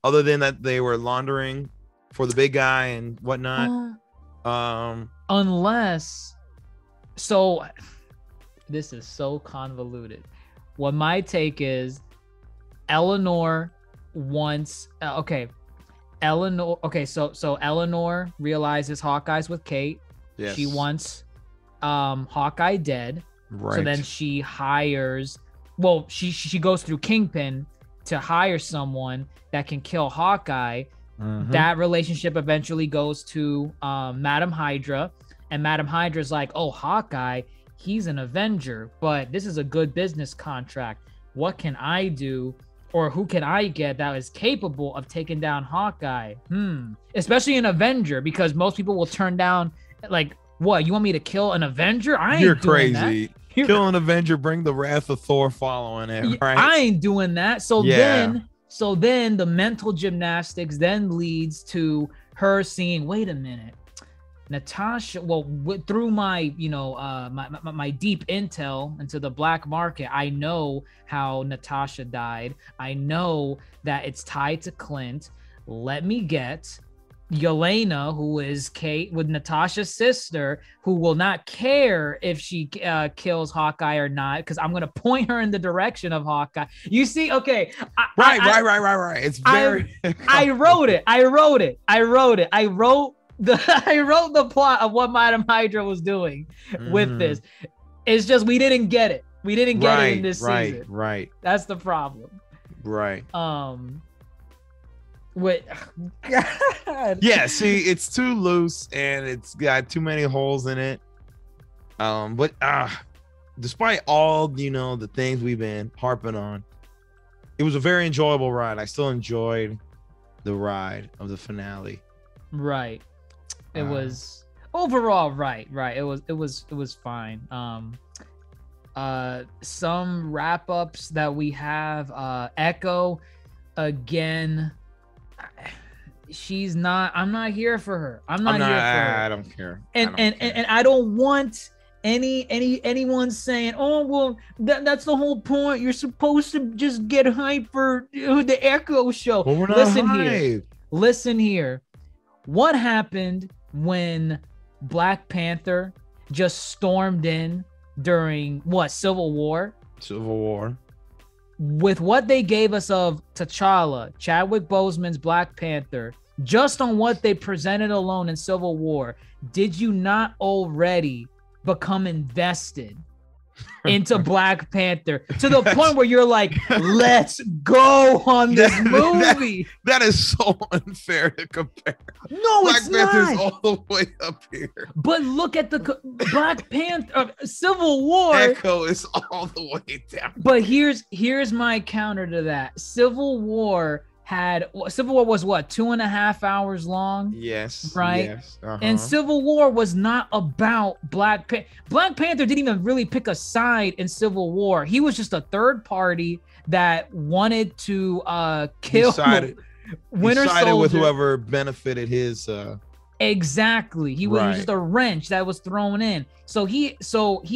other than that they were laundering for the big guy and whatnot. Unless, so this is so convoluted. What my take is, Eleanor wants so Eleanor realizes Hawkeye's with Kate. Yes. She wants Hawkeye dead. Right. So then she hires, she goes through Kingpin to hire someone that can kill Hawkeye. Mm-hmm. That relationship eventually goes to Madam Hydra, and Madam Hydra's like, oh, Hawkeye, he's an Avenger, but this is a good business contract. What can I do, or who can I get that is capable of taking down Hawkeye? Especially an Avenger, because most people will turn down, like, what, you want me to kill an Avenger? You're crazy. Kill an Avenger, bring the wrath of Thor following it, right? I ain't doing that. So then the mental gymnastics then leads to her seeing, wait a minute, Natasha, through my my deep intel into the black market, I know how Natasha died. I know that it's tied to Clint. Let me get Yelena, who is Kate with Natasha's sister, who will not care if she kills Hawkeye or not, because I'm gonna point her in the direction of Hawkeye. You see, okay, right. It's very. I wrote the plot of what Madam Hydra was doing with this. It's just we didn't get it. We didn't get it in this season. Right. That's the problem. Right. God. Yeah, see, it's too loose and it's got too many holes in it. But despite all the things we've been harping on, it was a very enjoyable ride. I still enjoyed the ride of the finale. Right. It was overall right. It was fine. Some wrap ups that we have. Echo again. I'm not here for her. I'm not here for her. I don't care. And I don't want anyone saying, oh well, that's the whole point. You're supposed to just get hyped for the Echo show. Well, we're not Listen here. What happened when Black Panther just stormed in during Civil War? With what they gave us of T'Challa, Chadwick Boseman's Black Panther, just on what they presented alone in Civil War, did you not already become invested into Black Panther to the point where you're like, let's go on this movie? That is so unfair to compare. No, Black it's Panther's not. all the way up here. But look at the Black Panther, Civil War. Echo is all the way down. But here's my counter to that. Civil War Civil War was what, 2.5 hours long? Yes. Right. Yes. And Civil War was not about Black Panther. Black Panther didn't even really pick a side in Civil War. He was just a third party that wanted to kill Winter Soldier with whoever benefited his. Exactly. He was just a wrench that was thrown in. So he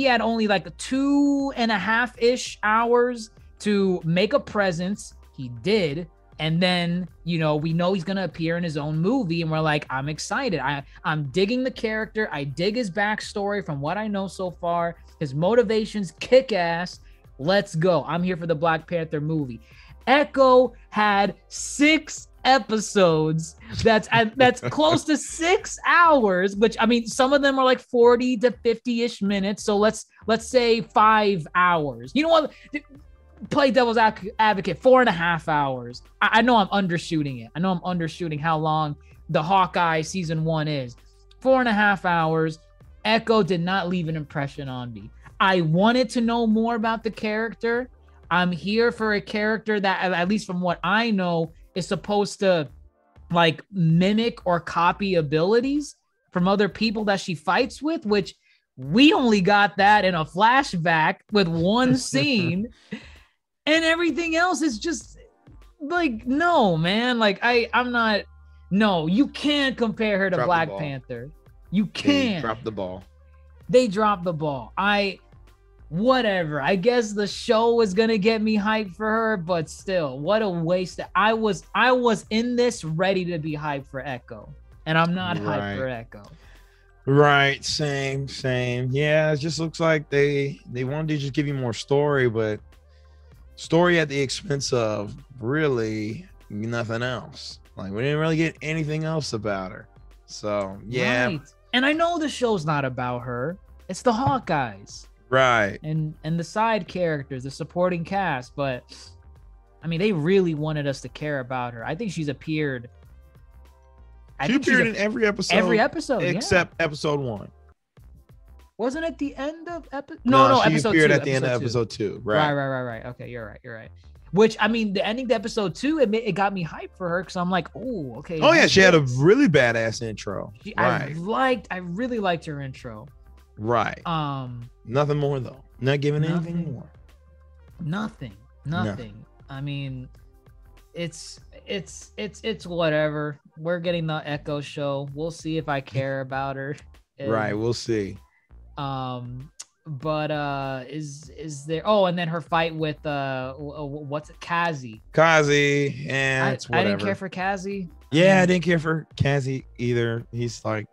had only like 2.5-ish hours to make a presence. He did. And then, you know, we know he's going to appear in his own movie. And we're like, I'm excited. I'm digging the character. I dig his backstory from what I know so far. His motivations kick ass. Let's go. I'm here for the Black Panther movie. Echo had 6 episodes. That's close to 6 hours, which, I mean, some of them are like 40 to 50-ish minutes. So let's say 5 hours. You know what? Play devil's advocate, 4.5 hours. I know I'm undershooting it. I know I'm undershooting how long the Hawkeye season 1 is. 4.5 hours. Echo did not leave an impression on me. I wanted to know more about the character. I'm here for a character that, at least from what I know, is supposed to like mimic or copy abilities from other people that she fights with, which we only got that in a flashback with one scene. And everything else is just like, no, man. Like, I'm not. No, you can't compare her to Black Panther. You can't. They dropped the ball. They dropped the ball. Whatever. I guess the show was gonna get me hyped for her, but still, what a waste. I was in this ready to be hyped for Echo, and I'm not hyped for Echo. Right. Same. Yeah, it just looks like they wanted to just give you more story, but story at the expense of really nothing else. Like, we didn't really get anything else about her. So yeah. Right. And I know the show's not about her. It's the Hawkeyes. Right. And the side characters, the supporting cast, but I mean, they really wanted us to care about her. I think she's appeared. She appeared in every episode. Every episode, except episode 1. Wasn't it the end of episode? No, she episode appeared 2, at the end of episode 2. Right. Okay, you're right. Which, I mean, the ending to episode 2, it got me hyped for her because I'm like, oh, okay. Oh yeah, she had a really badass intro. I really liked her intro. Right. Nothing more though. Not giving anything more. Nothing. I mean, it's whatever. We're getting the Echo show. We'll see if I care about her. Right, we'll see. But is there? Oh, and then her fight with what's it? Kazi. Yeah, it's whatever. I didn't care for Kazi. Yeah, I didn't care for Kazi either. He's like,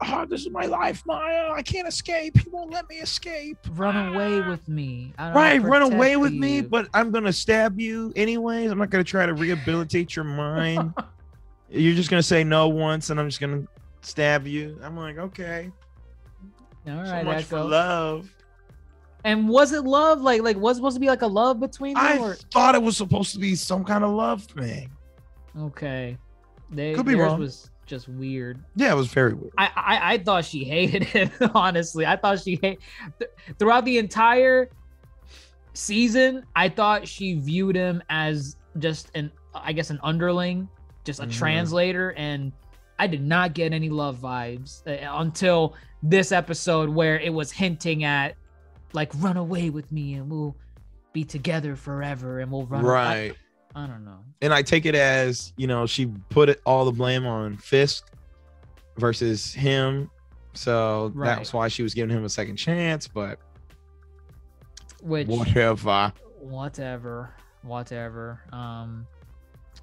oh, this is my life, Maya. I can't escape. He won't let me escape. Run away with me. Run away with me, but I'm gonna stab you anyways. I'm not gonna try to rehabilitate your mind. You're just gonna say no once, and I'm just gonna stab you. I'm like, okay. All right, so much for love. And was it love? Like was it supposed to be like a love between them? I thought it was supposed to be some kind of love thing. Okay. Could be wrong. Was just weird. Yeah, it was very weird. I thought she hated him, honestly. I thought she throughout the entire season, I thought she viewed him as just an underling, just a translator, and I did not get any love vibes until this episode where it was hinting at like, run away with me and we'll be together forever and we'll run right. I don't know. And I take it as, you know, she put all the blame on Fisk versus him. So that's why she was giving him a second chance, but whatever.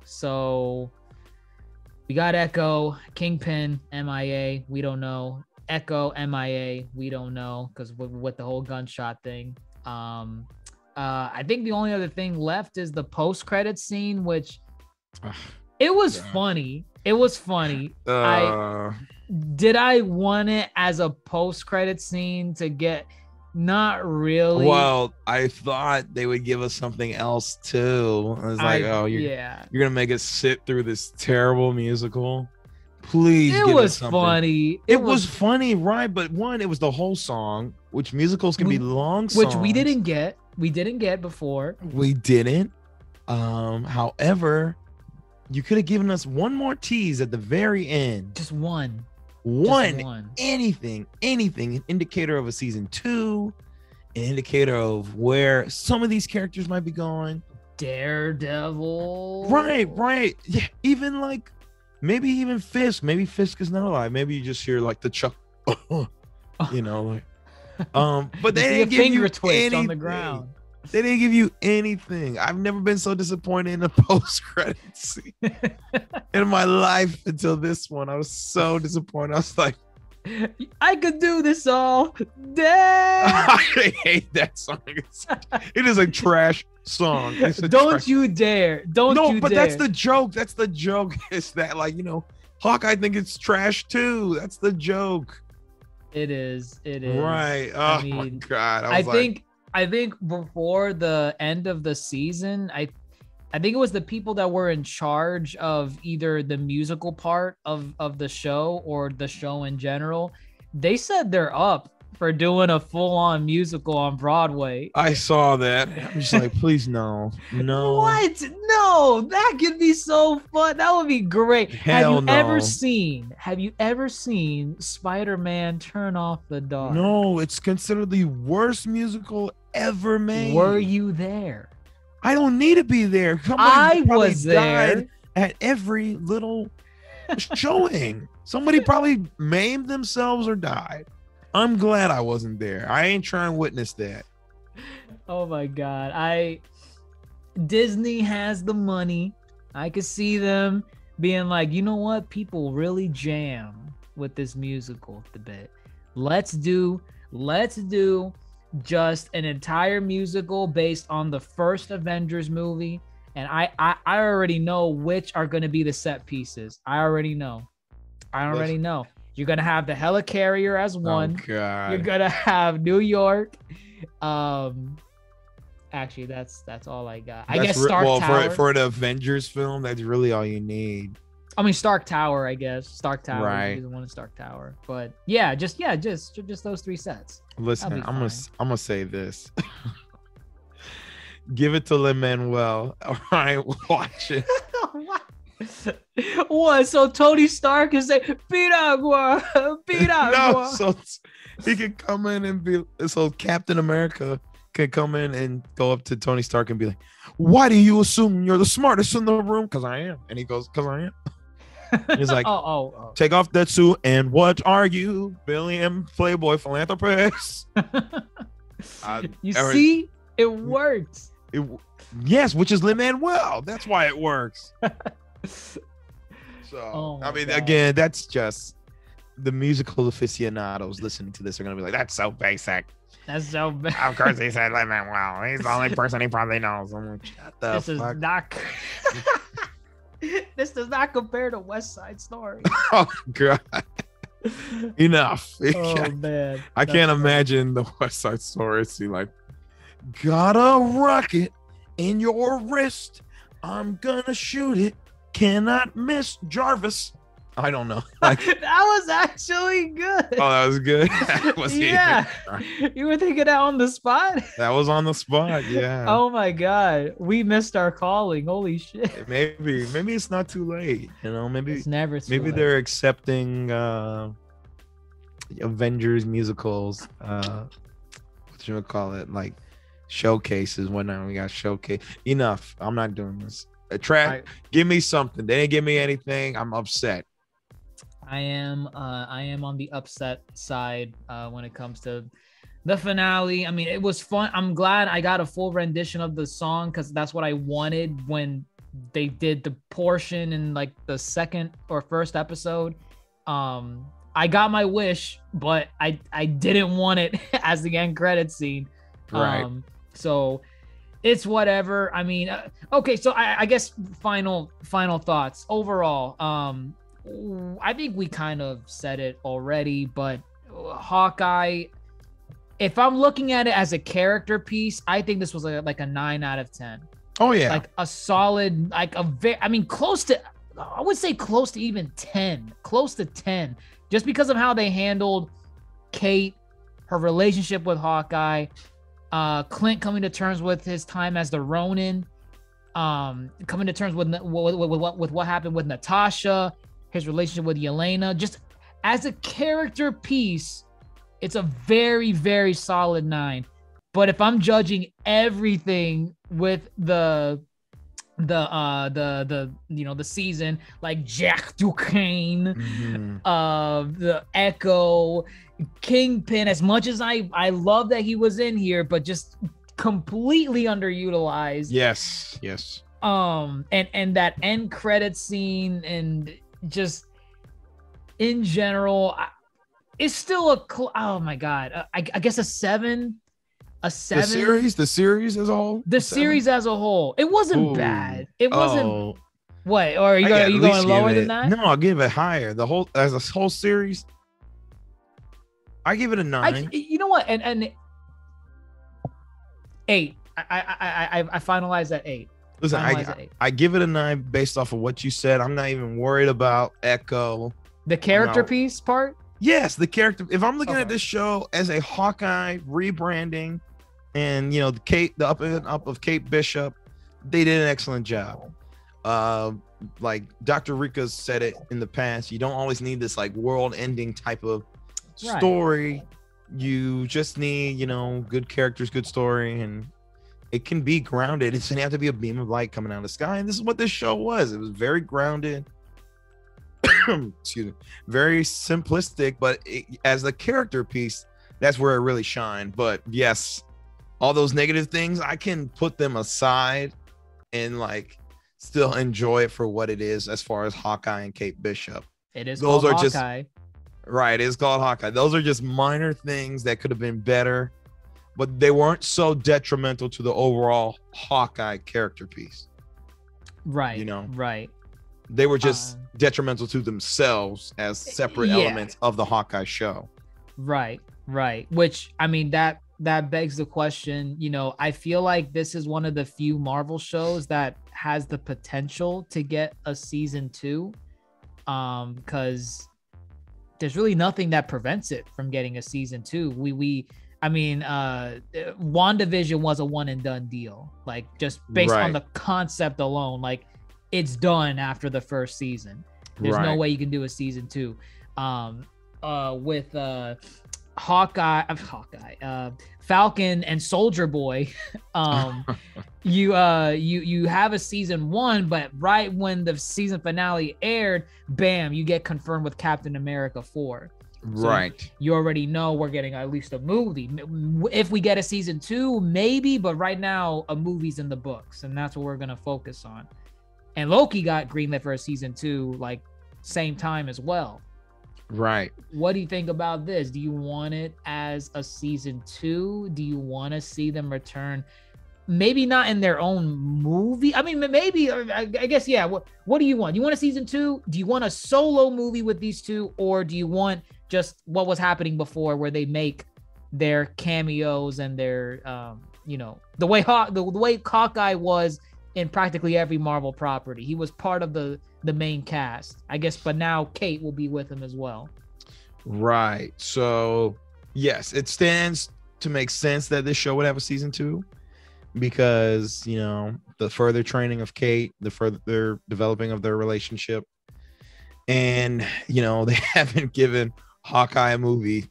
So we got Echo, Kingpin, MIA. We don't know. Echo, MIA. We don't know because with the whole gunshot thing. I think the only other thing left is the post-credit scene, which it was funny. It was funny. I want it as a post-credit scene to get? Not really. Well, I thought they would give us something else too. I was like, you're gonna make us sit through this terrible musical. Please. It was funny. It was funny, right? But one, it was the whole song, which musicals can be long songs, which we didn't get. We didn't get before. We didn't. However, you could have given us one more tease at the very end. Just one. Anything, an indicator of a season 2, an indicator of where some of these characters might be going. Daredevil. Right. Yeah, even like maybe even Fisk. Maybe Fisk is not alive. Maybe you just hear like the chuck, you know, like but they didn't give you twitch on the ground. They didn't give you anything. I've never been so disappointed in a post-credit scene in my life until this one. I was so disappointed. I was like, I could do this all day. I hate that song. It is a trash song. Don't you dare. But that's the joke. That's the joke. Is that, like, you know, Hawkeye think it's trash too. That's the joke. It is. Right. Oh, my God. I think before the end of the season, I think it was the people that were in charge of either the musical part of the show or the show in general. They said they're up for doing a full-on musical on Broadway. I saw that. I'm just like, please, no. What? No, that could be so fun. That would be great. Have you ever seen Spider-Man Turn Off the Dark? No, it's considered the worst musical ever made. Were you there? I don't need to be there. I was there at every little showing. Somebody probably maimed themselves or died. I'm glad I wasn't there. I ain't trying to witness that. Oh my God. Disney has the money. I could see them being like, you know what? People really jam with this musical debate. Let's do just an entire musical based on the first Avengers movie. And I already know which are going to be the set pieces. I already know. You're going to have the helicarrier as one. Oh, God. You're going to have New York. Actually, that's all I got. I guess Stark Tower. For an Avengers film, that's really all you need. I mean, Stark Tower, I guess. Stark Tower. Right. The one in Stark Tower. But yeah, just those 3 sets. Listen, I'm gonna say this. Give it to Lin-Manuel. All right, watch it. What? So Tony Stark can say Piragua. No, so he can come in and be so Captain America can come in and go up to Tony Stark and be like, "Why do you assume you're the smartest in the room?" "Because I am." And he goes, "Because I am." He's like, oh. "Take off that suit and what are you, billionaire playboy philanthropist?" See, it works. Yes, which is Lin-Manuel. That's why it works. So I mean, God. Again, that's just the musical aficionados listening to this are gonna be like, "That's so basic." That's so bad. Of course he said Lin-Manuel. He's the only person he probably knows. I'm like, shut the fuck. This does not compare to West Side Story. Oh, God. Enough. Oh, man. I can't imagine the West Side Story. It's like, got a rocket in your wrist. I'm gonna shoot it. Cannot miss, Jarvis. I don't know. Like, that was actually good. Oh, that was good. Yeah. You were thinking that on the spot? That was on the spot, yeah. Oh my God. We missed our calling. Holy shit. Maybe it's not too late. You know, maybe it's never too maybe late. They're accepting Avengers musicals, what you would call it, like showcases. Whatnot. We got showcase. Enough. I'm not doing this. Give me something. They didn't give me anything. I'm upset. I am on the upset side when it comes to the finale. I mean, it was fun. I'm glad I got a full rendition of the song because that's what I wanted when they did the portion in like the second or first episode. I got my wish, but I didn't want it as the end credit scene. Right. So it's whatever. I mean, okay. So I guess final thoughts overall. I think we kind of said it already, but Hawkeye, if I'm looking at it as a character piece, I think this was like a 9 out of 10. Oh yeah. Like a solid, like close to, I would say close to even 10, close to 10, just because of how they handled Kate, her relationship with Hawkeye, Clint coming to terms with his time as the Ronin, coming to terms with what happened with Natasha, his relationship with Yelena. Just as a character piece, it's a very, very solid 9. But if I'm judging everything with the season, like Jack Duquesne, the Echo, Kingpin, as much as I love that he was in here, but just completely underutilized. Yes. And that end credit scene, and just in general, it's still oh my god, I guess a 7. A 7. The series as a whole. The series as a whole, it wasn't bad. It wasn't. What? Or are you going lower than that? No, I'll give it higher. The whole series, I give it a 9. You know what? And 8. I finalized at 8. Listen, I give it a 9 based off of what you said. I'm not even worried about Echo. The character piece part? Yes, the character. If I'm looking at this show as a Hawkeye rebranding, and the up and up of Kate Bishop, they did an excellent job. Like Dr. Rika said it in the past, you don't always need this like world-ending type of story. You just need, good characters, good story, and it can be grounded. It doesn't have to be a beam of light coming out of the sky. And this is what this show was. It was very grounded. Excuse me. Very simplistic, but as a character piece, that's where it really shined. But yes, all those negative things, I can put them aside and like still enjoy it for what it is as far as Hawkeye and Kate Bishop. It is called Hawkeye. Right, it's called Hawkeye. Those are just minor things that could have been better, but they weren't so detrimental to the overall Hawkeye character piece. Right. Right. They were just detrimental to themselves as separate elements of the Hawkeye show. Right. Which, I mean, that begs the question, I feel like this is one of the few Marvel shows that has the potential to get a season 2. Because there's really nothing that prevents it from getting a season 2. WandaVision was a one and done deal. Like, just based on the concept alone, like, it's done after the first season. There's no way you can do a season 2. With Hawkeye, Falcon and Soldier Boy, you have a season 1, but right when the season finale aired, bam, you get confirmed with Captain America 4. So you already know we're getting at least a movie. If we get a season 2, maybe, but right now a movie's in the books, and that's what we're gonna focus on. And Loki got greenlit for a season 2, like same time as well. Right. What do you think about this? Do you want it as a season 2? Do you want to see them return? Maybe not in their own movie. I mean, maybe, I guess, yeah. What do you want? Do you want a season 2? Do you want a solo movie with these two? Or do you want just what was happening before, where they make their cameos and their, the way Hawkeye was in practically every Marvel property. He was part of the main cast, I guess, but now Kate will be with him as well. Right. So, yes, it stands to make sense that this show would have a season 2 because, the further training of Kate, the further developing of their relationship. And, they haven't given Hawkeye a movie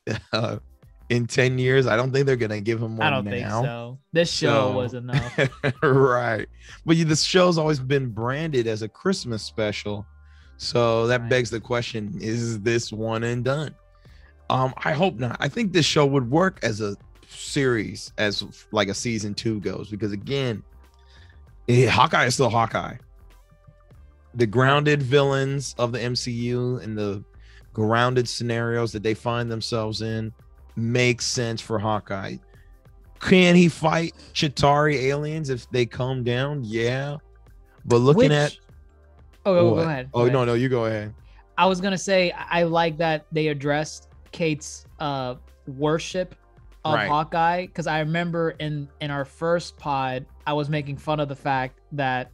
in 10 years. I don't think they're gonna give him one. I don't think so. This show was enough. Right. But this show's always been branded as a Christmas special, so that begs the question, is this one and done? I hope not. I think this show would work as a series, as like a season 2 goes, because again, Hawkeye is still Hawkeye. The grounded villains of the MCU and the grounded scenarios that they find themselves in makes sense for Hawkeye. Can he fight Chitauri aliens if they come down? Yeah. But looking at go ahead. No, you go ahead. I was gonna say, I like that they addressed Kate's worship of Hawkeye, because I remember in our first pod, I was making fun of the fact that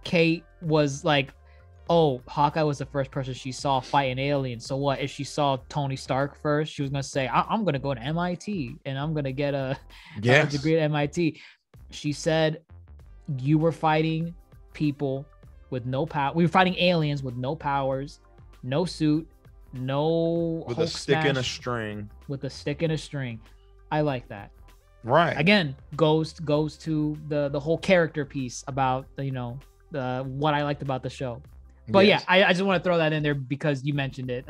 Kate was like, oh, Hawkeye was the first person she saw fight an alien. So what if she saw Tony Stark first? She was gonna say, I'm gonna go to MIT and I'm gonna get a degree at MIT. She said, you were fighting people with no power. We were fighting aliens with no powers, no suit, no with Hulk a stick and a smash, string. with a stick and a string. I like that. Right. Again, goes to the whole character piece about what I liked about the show. But Yes. yeah, I just want to throw that in there because you mentioned it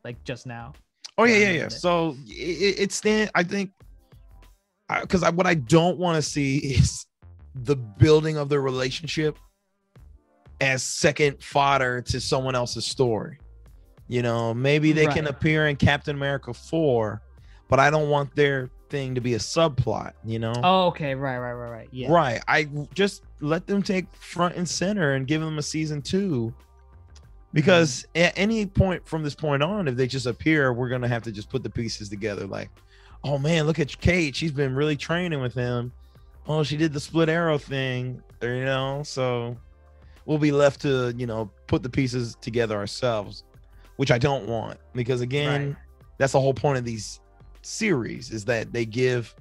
like just now. Oh yeah. So it's I think because what I don't want to see is the building of the relationship as second fodder to someone else's story. Maybe they can appear in Captain America 4, but I don't want their thing to be a subplot. Oh, okay, right. Yeah. Right. I just let them take front and center and give them a season 2. Because at any point from this point on, if they just appear, we're going to have to just put the pieces together. Like, oh man, look at Kate. She's been really training with him. Oh, she did the split arrow thing, so we'll be left to, put the pieces together ourselves, which I don't want. Because again, that's the whole point of these series, is that they give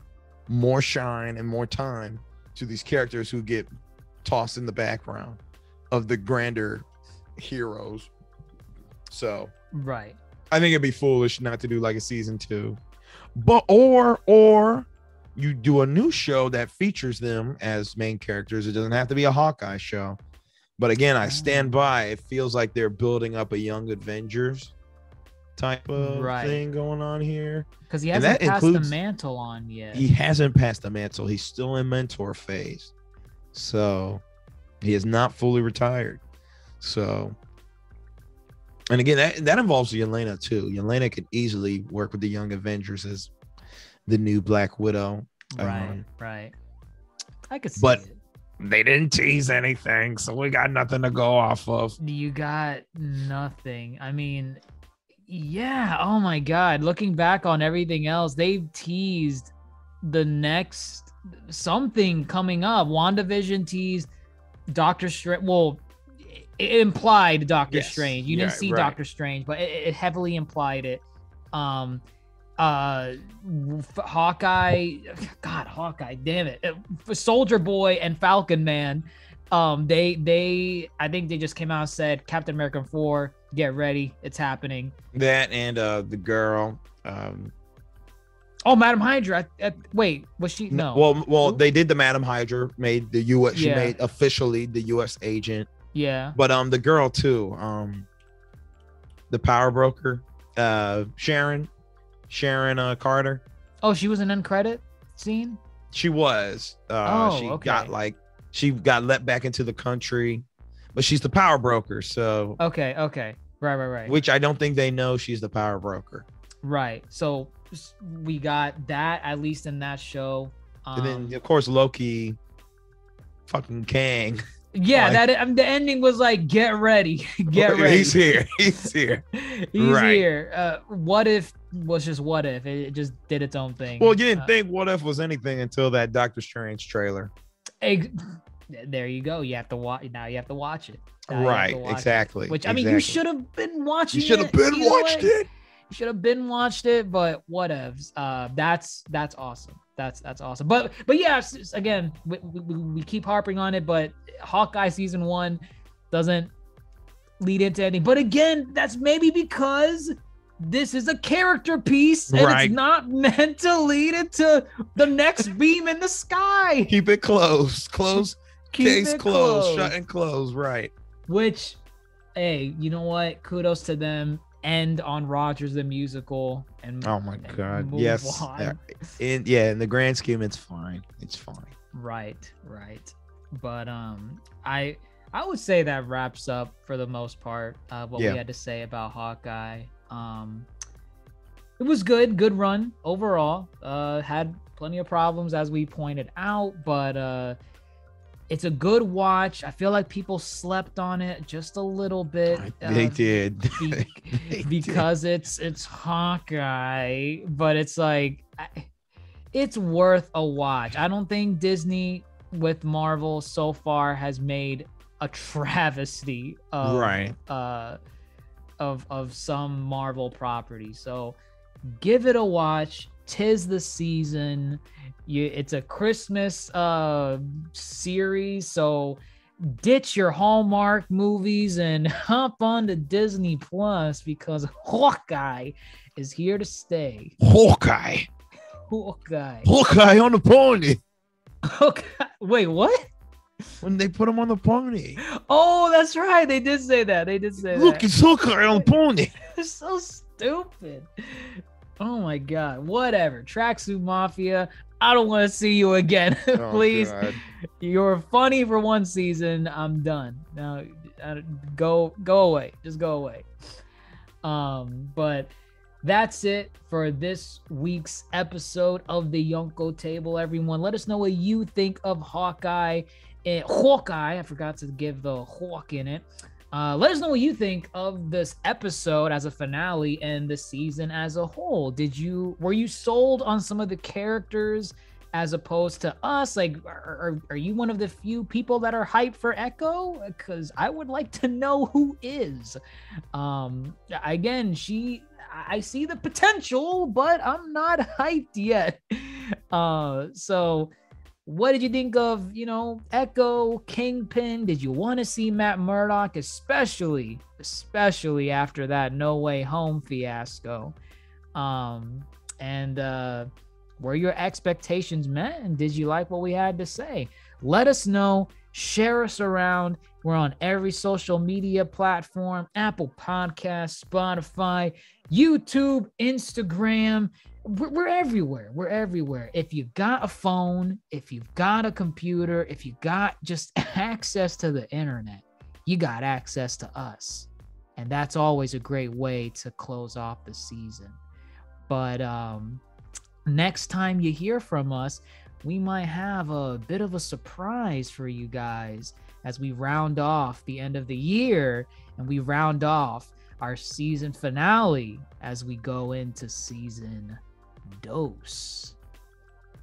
more shine and more time to these characters who get tossed in the background of the grander heroes. So I think it'd be foolish not to do like a season 2, but or you do a new show that features them as main characters. It doesn't have to be a Hawkeye show, but again, I stand by. It feels like they're building up a Young Avengers type of thing going on here, because he hasn't passed the mantle on yet. He hasn't passed the mantle. He's still in mentor phase, so he is not fully retired. So, and again, that involves Yelena too. Yelena could easily work with the Young Avengers as the new Black Widow. Right. I could see but it. They didn't tease anything, so we got nothing to go off of. You got nothing. I mean, yeah. Oh my God. Looking back on everything else, they've teased the next something coming up. WandaVision teased Doctor Strange. Well, it implied Doctor Strange. You didn't see Doctor Strange, but it heavily implied it. Hawkeye, damn it. Soldier Boy and Falcon Man. They I think they just came out and said Captain America 4, get ready, it's happening. That and the girl. Oh, Madam Hydra. Wait, was she? No. Well, they did the Madam Hydra, made the US. She made officially the US agent. Yeah. But the girl too, the power broker, Sharon Carter. Oh, she was an end credit scene? She was. She got let back into the country, but she's the power broker, so okay. Right. Which I don't think they know she's the power broker. Right. So we got that, at least in that show. And then of course Loki, fucking Kang. Yeah, the ending was like, get ready, get ready. He's here. He's here. What if was just what if it just did its own thing? Well, you didn't think what if was anything until that Doctor Strange trailer. There you go. You have to watch. Now you have to watch it. Exactly. Which I mean, you should have been watching. You should have been watched it. You should have been watched it. But whatevs. That's awesome. That's awesome. But yeah, again, we keep harping on it, but Hawkeye season 1 doesn't lead into anything. But again, that's maybe because this is a character piece and it's not meant to lead into the next beam in the sky. Keep it closed. Case closed. Shut and close. Right. Which, hey, you know what? Kudos to them. End on Rogers the musical and oh my God, yes. In the grand scheme, it's fine. Right. But I would say that wraps up for the most part what we had to say about Hawkeye. It was good run overall. Had plenty of problems as we pointed out, but it's a good watch. I feel like people slept on it just a little bit. They did. Because it's Hawkeye, but it's like it's worth a watch. I don't think Disney with Marvel so far has made a travesty of some Marvel property. So give it a watch. 'Tis the season. It's a Christmas series, so ditch your Hallmark movies and hop on to Disney Plus because Hawkeye is here to stay. Hawkeye on the pony. Hawkeye. Wait, what? When they put him on the pony. Oh, that's right. They did say that. Look, it's Hawkeye on the pony. It's so stupid. Oh my God. Whatever. Tracksuit Mafia. I don't want to see you again. Please. God. You're funny for one season. I'm done. Now go away. Just go away. But that's it for this week's episode of the Yonkō Table, everyone. Let us know what you think of Hawkeye. I forgot to give the hawk in it. Let us know what you think of this episode as a finale and the season as a whole. Were you sold on some of the characters as opposed to us? Like, are you one of the few people that are hyped for Echo? Because I would like to know who is. Again, I see the potential, but I'm not hyped yet. So what did you think of, Echo, Kingpin? Did you want to see Matt Murdock, especially after that No Way Home fiasco? And were your expectations met? And did you like what we had to say? Let us know. Share us around. We're on every social media platform: Apple Podcasts, Spotify, YouTube, Instagram. We're everywhere. We're everywhere. If you got a phone, if you've got a computer, if you got just access to the internet, you got access to us. And that's always a great way to close off the season. But next time you hear from us, we might have a bit of a surprise for you guys as we round off the end of the year and we round off our season finale as we go into season dose.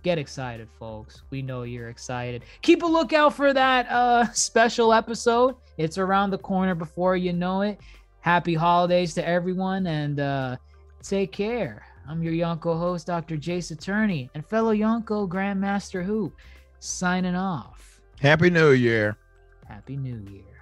Get excited, folks. We know you're excited. Keep a lookout for that special episode. It's around the corner before you know it. Happy holidays to everyone, and take care. I'm your Yonkō host, DrJaceAttorney, and fellow Yonkō GrandMasterHoop, signing off. Happy New Year. Happy New Year.